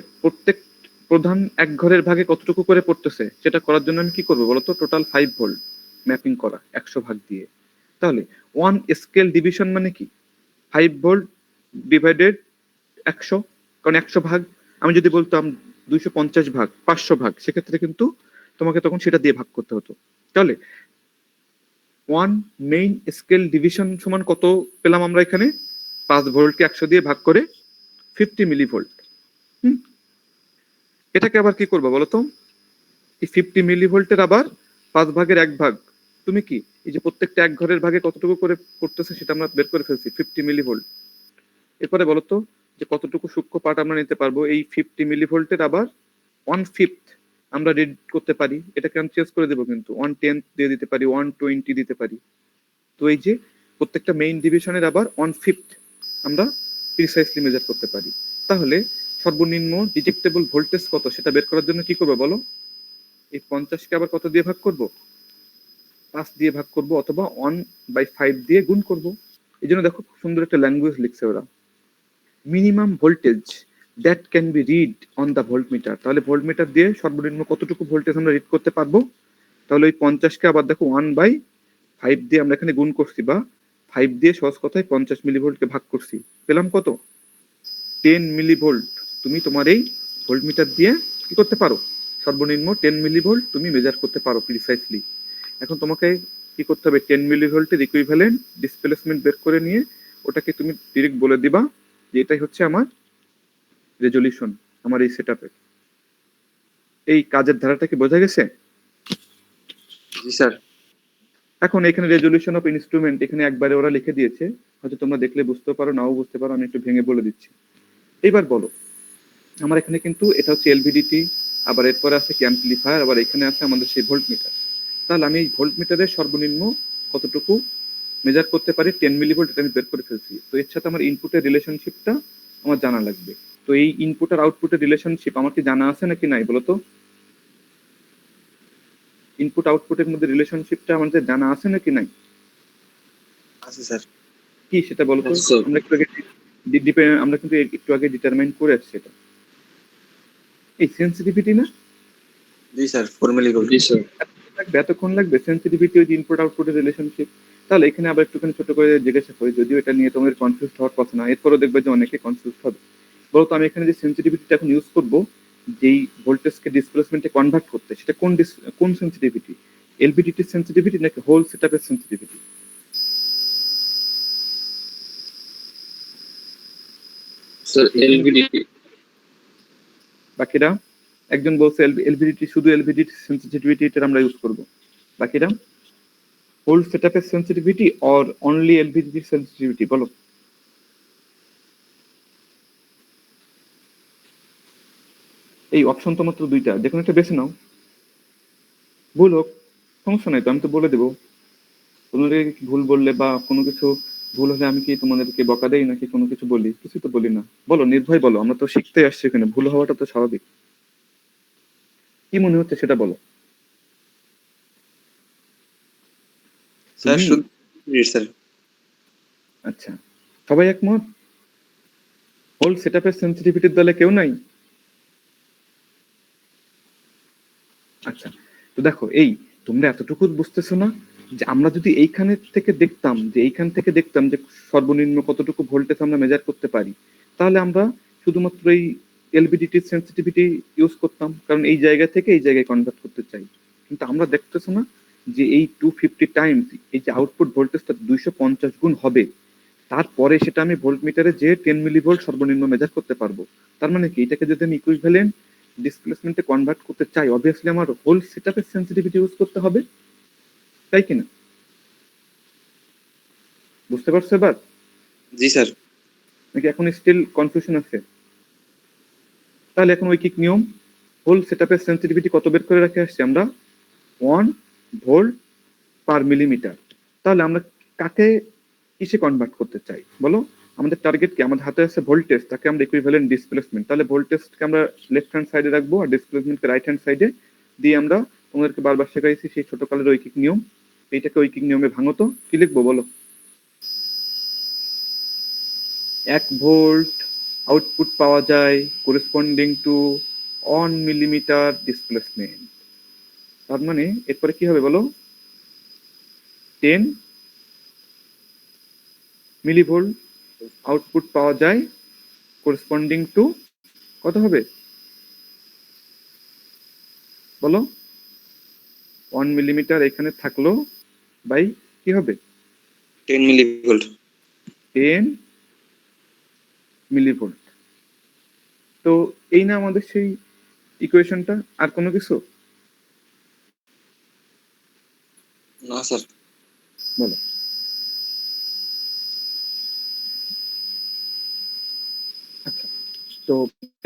প্রধান এক ঘরের ভাগে কতটুকু করে পড়তেছে সেটা করার জন্য আমি কি করবো বলতো? টোটাল 5 ভোল্ট ম্যাপিং করা 100 ভাগ দিয়ে। তাহলে 1 স্কেল ডিভিশন মানে কি? 5 ভোল্ট ডিভাইডেড 100, কারণ 100 ভাগ আমি যদি বলতাম 250 ভাগ 500 ভাগ, সেক্ষেত্রে কিন্তু তোমাকে তখন সেটা দিয়ে ভাগ করতে হতো। তাহলে 1 মেইন স্কেল ডিভিশন সমান কত পেলাম আমরা এখানে? 5 ভোল্টকে 100 দিয়ে ভাগ করে 50 মিলিভোল্ট। এটাকে আবার কি করবো বলতো? এই 50 মিলিভোল্টের আবার 5 ভাগের 1 ভাগ, তুমি কি এই যে প্রত্যেকটা এক ঘরের ভাগে কতটুকু করে করতেছে সেটা আমরা বের করে ফেলছি 50 মিলিভোল্ট। এরপরে বলতো যে কতটুকু সূক্ষ্ম পার্ট আমরা নিতে পারবো? এই 50 মিলিভোল্টের আবার 1/5 আমরা রিড করতে পারি। এটাকে আমি চেঞ্জ করে দেবো, কিন্তু 1/10 দিয়ে দিতে পারি, 120 দিতে পারি। তো এই যে প্রত্যেকটা মেইন ডিভিশনের আবার 1/5 আমরা প্রিসাইসলি মেজার করতে পারি। তাহলে সর্বনিম্ন ডিটেক্টেবল ভোল্টেজ কত সেটা বের করার জন্য কি করবো বলো? এই 50কে আবার কত দিয়ে ভাগ করব? 5 দিয়ে ভাগ করব, অথবা 1/5 দিয়ে গুণ করব। এই জন্য দেখো খুব সুন্দর একটা ল্যাঙ্গুয়েজ লিখছে ওরা, minimum voltage that can be read on the voltmeter. তাহলে ভোল্টমিটার দিয়ে সর্বনিম্ন কতটুকু ভোল্টেজ আমরা রিড করতে পারবো? তাহলে ওই 50কে আবার দেখো 1/5 দিয়ে আমরা এখানে গুণ করছি, বা 5 দিয়ে সহজ কথায় 50 মিলিভোল্টকে ভাগ করছি। পেলাম কত? 10 মিলিভোল্ট। তুমি তোমার এই ভোল্টমিটার দিয়ে কি করতে পারো? সর্বনিম্ন 10 মিলিভোল্ট তুমি মেজার করতে পারো প্রিসাইসলি। এখন তোমাকে কি করতে হবে? 10 মিলিভোল্টের ইকুইভ্যালেন্ট ডিসপ্লেসমেন্ট বের করে নিয়ে ওটাকে তুমি ডিরেক্ট বলে দিবা যে এটাই হচ্ছে আমার রেজলিউশন আমার এই সেটআপের। এই কাজের ধারাটা কি বোঝা গেছে? জি স্যার। এখন এখানে রেজলিউশন অফ ইনস্ট্রুমেন্ট এখানে একবারে ওরা লিখে দিয়েছে, হয়তো তোমরা দেখলে বুঝতে পারো, নাও বুঝতে পারো, আমি একটু ভেঙে বলে দিচ্ছি। এইবার বলো, আমার এখানে কিন্তু এটা হচ্ছে এলভিডিটি, আবার এরপরে আছে ক্যাম্পলিফায়ার, আবার এখানে আছে আমাদের সেই ভোল্টমিটার। তাহলে আমি এই ভোল্টমিটারের সর্বনিম্ন কতটুকু মেজার করতে পারি 10 মিলিভোল্ট, এটা আমি বের করে ফেলছি। তো এর সাথে আমার ইনপুটের রিলেশনশিপটা আমার জানা লাগবে। তো এই ইনপুট আর আউটপুটের রিলেশনশিপ আমার কি জানা আছে নাকি নাই বলো তো? ইনপুট আউটপুটের মধ্যে রিলেশনশিপটা আমাদের জানা আছে নাকি নাই? আছে স্যার। কি সেটা বলো তো? আচ্ছা। আমরা একটু আগে আমরা কিন্তু একটু আগে ডিটারমাইন করে আসছি এটা। এই সেন্সিটিভিটি না? জি স্যার, ফর্মালি জি স্যার। এতক্ষণ লাগবে সেন্সিটিভিটি ওই ইনপুট আউটপুটের রিলেশনশিপ। তাহলে এখানে আবার একটুখানি ছোট করে জিজ্ঞাসা করি, যদিও এটা নিয়ে তোমাদের কনফিউজ হওয়ার কথা না, এরপরও দেখবে যে অনেকে কনফিউজ হবে। বলতো আমি এখানে যে সেন্সিটিভিটিটা এখন ইউজ করব যেই ভোল্টেজকে ডিসপ্লেসমেন্টে কনভার্ট করতে, সেটা কোন সেন্সিটিভিটি? এলভিডিটির সেন্সিটিভিটি নাকি হোল সেটআপের সেন্সিটিভিটি? Sir LVDT. বাকিরা? একজন বলছে এলভিডিটি, শুধু এলভিডিটি সেন্সিটিভিটিটা আমরা ইউজ করব। বাকিরা? হোল সেটআপের sensitivity or only LVDT sensitivity বলো। এই অপশন তো মাত্র দুইটা, যে কোনো একটা বেছে নাও। ভুল হোক সমস্যা নাই তো, আমি তো বলে দেবো। তোমাদের ভুল বললে বা কোনো কিছু ভুল হলে আমি কি তোমাদেরকে বকা দেই নাকি কোনো কিছু বলি? কিছু তো বলি না। বলো, নির্ভয় বলো, আমরা তো শিখতে আসছি এখানে, ভুল হওয়াটা তো স্বাভাবিক। কি মনে হচ্ছে সেটা বলো। স্যার তুমি? শুধু জি স্যার। আচ্ছা, সবাই একমত? হোল সেটআপের সেন্সিটিভিটির দলে কেউ নাই? আচ্ছা, তো দেখো এই তোমরা এতটুকু বুঝতেছো না যে আমরা যদি এইখান থেকে দেখতাম যে সর্বনিম্ন কতটুকু ভোল্টেজ আমরা মেজার করতে পারি, তাহলে আমরা শুধুমাত্র এই এলভিডিটির সেন্সিটিভিটি ইউজ করতাম, কারণ এই জায়গা থেকে এই জায়গায় কনভার্ট করতে চাই। কিন্তু আমরা দেখতেছো না যে এই 250 টাইমস এই যে আউটপুট ভোল্টেজটা 250 গুণ হবে, তারপরে সেটা আমি ভোল্টমিটারে যে 10 মিলিভোল্ট সর্বনিম্ন মেজার করতে পারবো। তার মানে কি, এটাকে যদি আমি ইকুইভ্যালেন্ট ডিসপ্লেসমেন্টে কনভার্ট করতে চাই, অবভিয়াসলি আমার হোল সেটআপের সেন্সিটিভিটি ইউজ করতে হবে, তাই কিনা? বুঝতে পারছো এবার? জি স্যার। নাকি এখন স্টিল কনফিউশন আছে? তাহলে এখন ঐকিক নিয়ম, হোল সেটআপের সেন্সিটিভিটি কত বের করে রাখে আসছি আমরা? 1 ভোল্ট পার মিলিমিটার। তাহলে আমরা কাকে কিসে কনভার্ট করতে চাই বলো? আমাদের টার্গেট কি? আমাদের হাতে আছে ভোল্টেজ, তাকে আমরা ইকুইভ্যালেন্ট ডিসপ্লেসমেন্ট, তাহলে ভোল্টেজকে আমরা লেফট হ্যান্ড সাইডে রাখবো আর ডিসপ্লেসমেন্টকে রাইট হ্যান্ড সাইডে দিয়ে আমরা তোমাদেরকে বারবার শেখাইছি সেই ছোট কালের ঐকিক নিয়ম। এইটাকে ঐকিক নিয়মে ভাঙো তো, কি লিখবো বলো? 1 ভোল্ট আউটপুট পাওয়া যায় করেসপন্ডিং টু 1 মিলিমিটার ডিসপ্লেসমেন্ট। তার মানে এরপরে কি হবে বলো, 10 মিলিভোল্ট আউটপুট পাওয়া যায়, করেসপন্ডিং টু কত হবে বলো, 1 মিলিমিটার এখানে থাকলো বাই কি হবে 10 মিলিভোল্ট। 10 মিলিভোল্ট। তো এই না আমাদের সেই ইকুয়েশনটা, আর কোনো কিছু না স্যার। বলো। আচ্ছা, তো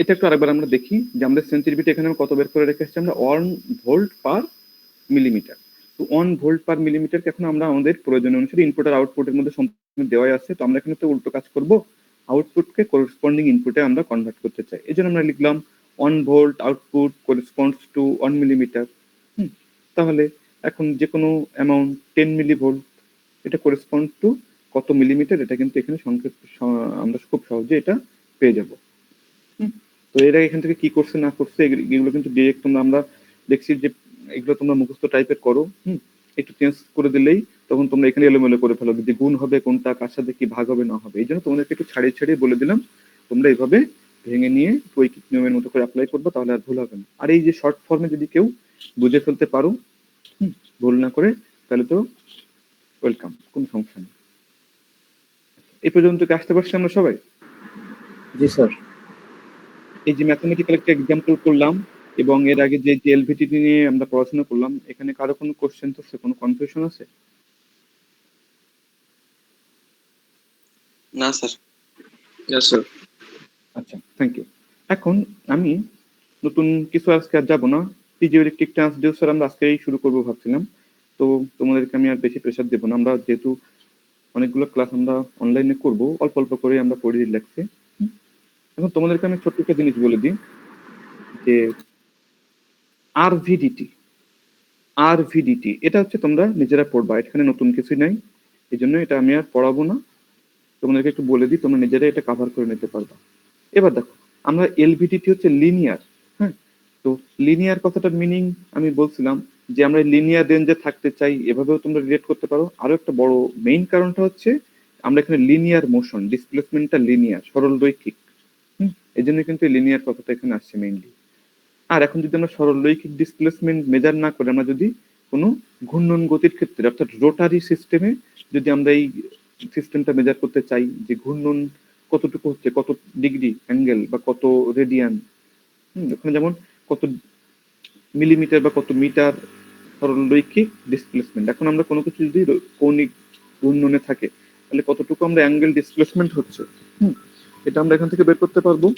এটা একটু আরেকবার আমরা দেখি যে আমাদের সেন্সিটিভিটি এখানে কত বের করে রেখে এসেছি আমরা, 1 ভোল্ট পার মিলিমিটার। তো 1 ভোল্ট পার মিলিমিটারকে এখন আমরা আমাদের প্রয়োজন অনুসারে ইনপুট আর আউটপুটের মধ্যে সম্পূর্ণ দেওয়াই আছে, তো আমরা এখানে তো উল্টো কাজ করব, আউটপুটকে করেসপন্ডিং ইনপুটে আমরা কনভার্ট করতে চাই। এই জন্য আমরা লিখলাম 1 volt output corresponds two 1 millimetre. তাহলে এখন যে কোনো অ্যামাউন্ট 10 মিলিভোল্ট, এটা করেসপন্ড টু কত মিলিমিটার, এটা কিন্তু এখানে সংকেত আমরা খুব সহজে এটা পেয়ে যাব। তো এরা এখান থেকে কি করছে না করছে এগুলো কিন্তু ডিরেক্ট তোমরা, আমরা দেখছি যে এগুলো তোমরা মুখস্থ টাইপের করো, একটু চেঞ্জ করে দিলেই তখন তোমরা এখানে এলোমেলো করে ফেলো যে গুণ হবে কোনটা, কার সাথে কি ভাগ হবে না হবে। এই জন্য তোমাদেরকে একটু ছাড়িয়ে ছাড়িয়ে বলে দিলাম, তোমরা এইভাবে ভেঙে নিয়ে ঐকিক নিয়মের মতো করে অ্যাপ্লাই করবো, তাহলে আর ভুল হবে না। আর এই যে শর্ট ফর্মে যদি কেউ বুঝে ফেলতে পারো ভুল না করে, তাহলে তো ওয়েলকাম, কোনো সমস্যা নেই। এই পর্যন্ত কি আসতে পারছি আমরা সবাই? জি স্যার। এই যে ম্যাথমেটিক্যাল একটা এক্সাম্পল করলাম এবং এর আগে যে এলভিটিটি নিয়ে আমরা পড়াশোনা করলাম, এখানে কারো কোনো কোশ্চেন তো কোনো কনফিউশন আছে? না স্যার। Yes sir. আচ্ছা, থ্যাংক ইউ। এখন আমি নতুন কিছু আজকে আর যাবো না, পিজিওরিকটিক ট্রান্সডিউসার আমরা আজকেই শুরু করবো ভাবছিলাম, তো তোমাদেরকে আমি আর বেশি প্রেশার দেবো না। আমরা যেহেতু অনেকগুলো ক্লাস আমরা অনলাইনে করবো, অল্প অল্প করে আমরা পড়ে রিল্যাক্সে। এখন তোমাদেরকে আমি ছোট্ট একটা জিনিস বলে দিই যে আরভিডিটি এটা হচ্ছে তোমরা নিজেরা পড়বা, এখানে নতুন কিছুই নাই, এই জন্য এটা আমি আর পড়াবো না, তোমাদেরকে একটু বলে দিই, তোমরা নিজেরা এটা কভার করে নিতে পারবা। এবার দেখো, আমরা এলভিডিটি হচ্ছে লিনিয়ার। হ্যাঁ, তো লিনিয়ার কথাটার মিনিং আমি বলছিলাম যে আমরা লিনিয়ার রেঞ্জে থাকতে চাই, এভাবেও তোমরা রিলেট করতে পারো। আরো একটা বড় মেইন কারণটা হচ্ছে আমরা এখানে লিনিয়ার মোশন, ডিসপ্লেসমেন্টটা লিনিয়ার, সরল রৈখিক। এই জন্য কিন্তু লিনিয়ার কথাটা এখানে আসছে মেইনলি। আর এখন যদি আমরা সরলরৈখিক ডিসপ্লেসমেন্ট মেজার না করে আমরা যদি কোনো ঘূর্ণন গতির ক্ষেত্রে অর্থাৎ রোটারি সিস্টেমে যদি আমরা এই সিস্টেমটা মেজার করতে চাই যে ঘূর্ণন কতটুকু হচ্ছে, কত ডিগ্রি অ্যাঙ্গেল বা কত রেডিয়ান, ওখানে যেমন কত মিলিমিটার বা কত মিটার সরলরৈখিক ডিসপ্লেসমেন্ট। এখন আমরা কোনো কিছু যদি কৌণিক ঘূর্ণনে থাকে তাহলে কতটুকু আমরা অ্যাঙ্গেল ডিসপ্লেসমেন্ট হচ্ছে, এটা আমরা এখান থেকে বের করতে পারবো।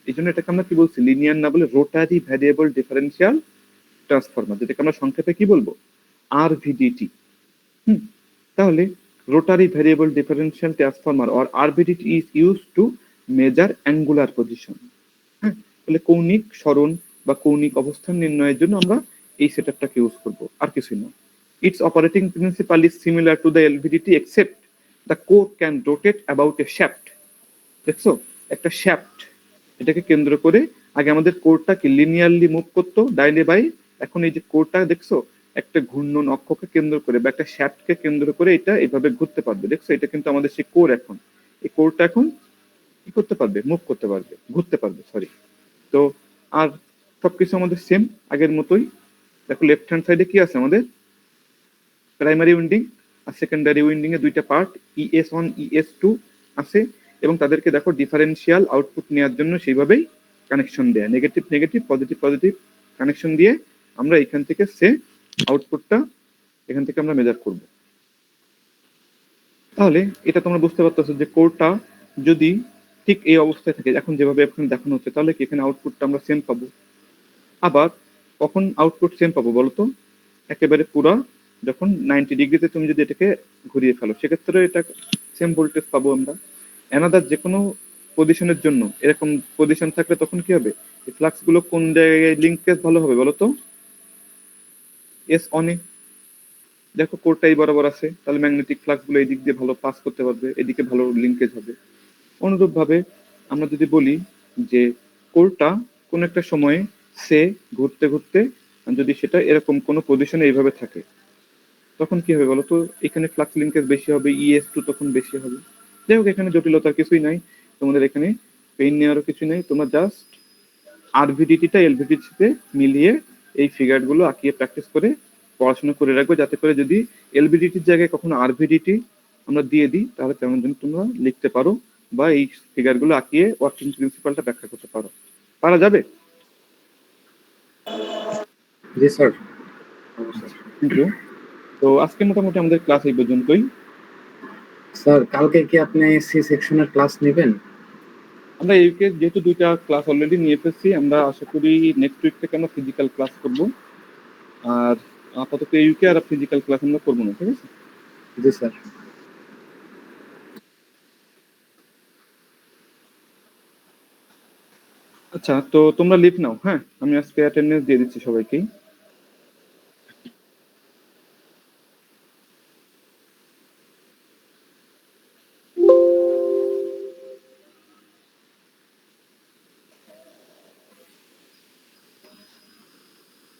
এই জন্য এটাকে আমরা কি বলছি, লিনিয়ার না বলে রোটারি ভ্যারিয়েবল ডিফারেন্সিয়াল ট্রান্সফরমার, যেটাকে আমরা সংক্ষেপে কি বলবো, আরভিডিটি। তাহলে rotary variable differential transformer or RVDT is use to measure angular position. তাহলে কৌণিক সরণ বা কৌণিক অবস্থান নির্ণয়ের জন্য আমরা এই সেটআপটাকে ইউজ করব, আর কিছুই না। Its operating principle is similar to the LVDT except the core can rotate about a shaft. দেখছো, একটা শ্যাফট, এটাকে কেন্দ্র করে আগে আমাদের কোরটা কি লিনিয়ারলি মুভ করতো ডাইনে বাই, এখন এই যে কোরটা দেখছো একটা ঘূর্ণন অক্ষকে কেন্দ্র করে বা একটা শ্যাফটকে কেন্দ্র করে এটা এইভাবে ঘুরতে পারবে। দেখছো, এটা কিন্তু আমাদের সেই কোর। এখন এই কোরটা এখন কি করতে পারবে, মুভ করতে পারবে, ঘুরতে পারবে, সরি। তো আর সবকিছু আমাদের সেম আগের মতোই। দেখো লেফট হ্যান্ড সাইডে কি আছে আমাদের, প্রাইমারি উইন্ডিং আর সেকেন্ডারি উইন্ডিং এ দুইটা পার্ট, ES1 ES2 আছে, এবং তাদেরকে দেখো ডিফারেন্সিয়াল আউটপুট নেওয়ার জন্য সেইভাবেই কানেকশন দেয়, negative negative positive positive connection দিয়ে আমরা এখান থেকে সে আউটপুটটা এখান থেকে আমরা মেজার করব। তাহলে এটা তোমরা বুঝতে পারতেছো যে কোরটা যদি ঠিক এই অবস্থায় থাকে এখন যেভাবে এখন দেখানো হচ্ছে, তাহলে কি এখানে আউটপুটটা আমরা সেম পাবো। আবার কখন আউটপুট সেম পাবো বলতো, একেবারে পুরা যখন 90 ডিগ্রিতে তুমি যদি এটাকে ঘুরিয়ে ফেলো, সেক্ষেত্রে এটা সেম ভোল্টেজ পাবো আমরা। অ্যানাদার যে কোনো পজিশনের জন্য এরকম পজিশন থাকলে তখন কি হবে, এই ফ্লাক্স গুলো কোন জায়গায় লিঙ্কেজ ভালো হবে বলতো, এস অনে। দেখো কোরটা এই বরাবর আছে, তাহলে ম্যাগনেটিক ফ্লাক্স গুলো এই দিক দিয়ে ভালো পাস করতে পারবে, এদিকে ভালো লিঙ্কেজ হবে। অনুরূপ ভাবে আমরা যদি বলি যে কোরটা কোন একটা সময়ে সে ঘুরতে ঘুরতে যদি সেটা এরকম কোনো পজিশনে এইভাবে থাকে, তখন কি হবে বলো তো? এখানে ফ্লাক্স লিঙ্কেজ বেশি হবে, ES2 তখন বেশি হবে। যাই হোক, এখানে জটিলতার কিছুই নাই, তোমাদের এখানে পেইন নেওয়ারও কিছু নেই। তোমরা জাস্ট আরভিডিটিটা এলভিডিটিতে মিলিয়ে এই ফিগারগুলো আঁকিয়ে প্র্যাকটিস করে পড়াশোনা করে রাখবে, যাতে করে যদি এলভিডিটির জায়গায় কখনো আরভিডিটি আমরা দিয়ে দিই তাহলে তেমন যেন তোমরা লিখতে পারো বা এই ফিগারগুলো আঁকিয়ে ওয়ার্কিং প্রিন্সিপালটা ব্যাখ্যা করতে পারো। পারা যাবে? জি স্যার। Thank you. তো আজকে মোটামুটি আমাদের ক্লাস এই পর্যন্তই। স্যার কালকে কি আপনি সি সেকশনের ক্লাস নেবেন? আমরা ইউকে যেহেতু 2টা ক্লাস অলরেডি নিয়ে ফেলছি, আমরা আশা করি নেক্সট উইক থেকে আমরা ফিজিক্যাল ক্লাস করব। আর আপাতত ইউকে আর ফিজিক্যাল ক্লাস আমরা করবো না, ঠিক আছে? জি স্যার। আচ্ছা, তো তোমরা লিভ নাও। হ্যাঁ, আমি আজকে অ্যাটেন্ডেন্স দিয়ে দিচ্ছি সবাইকেই।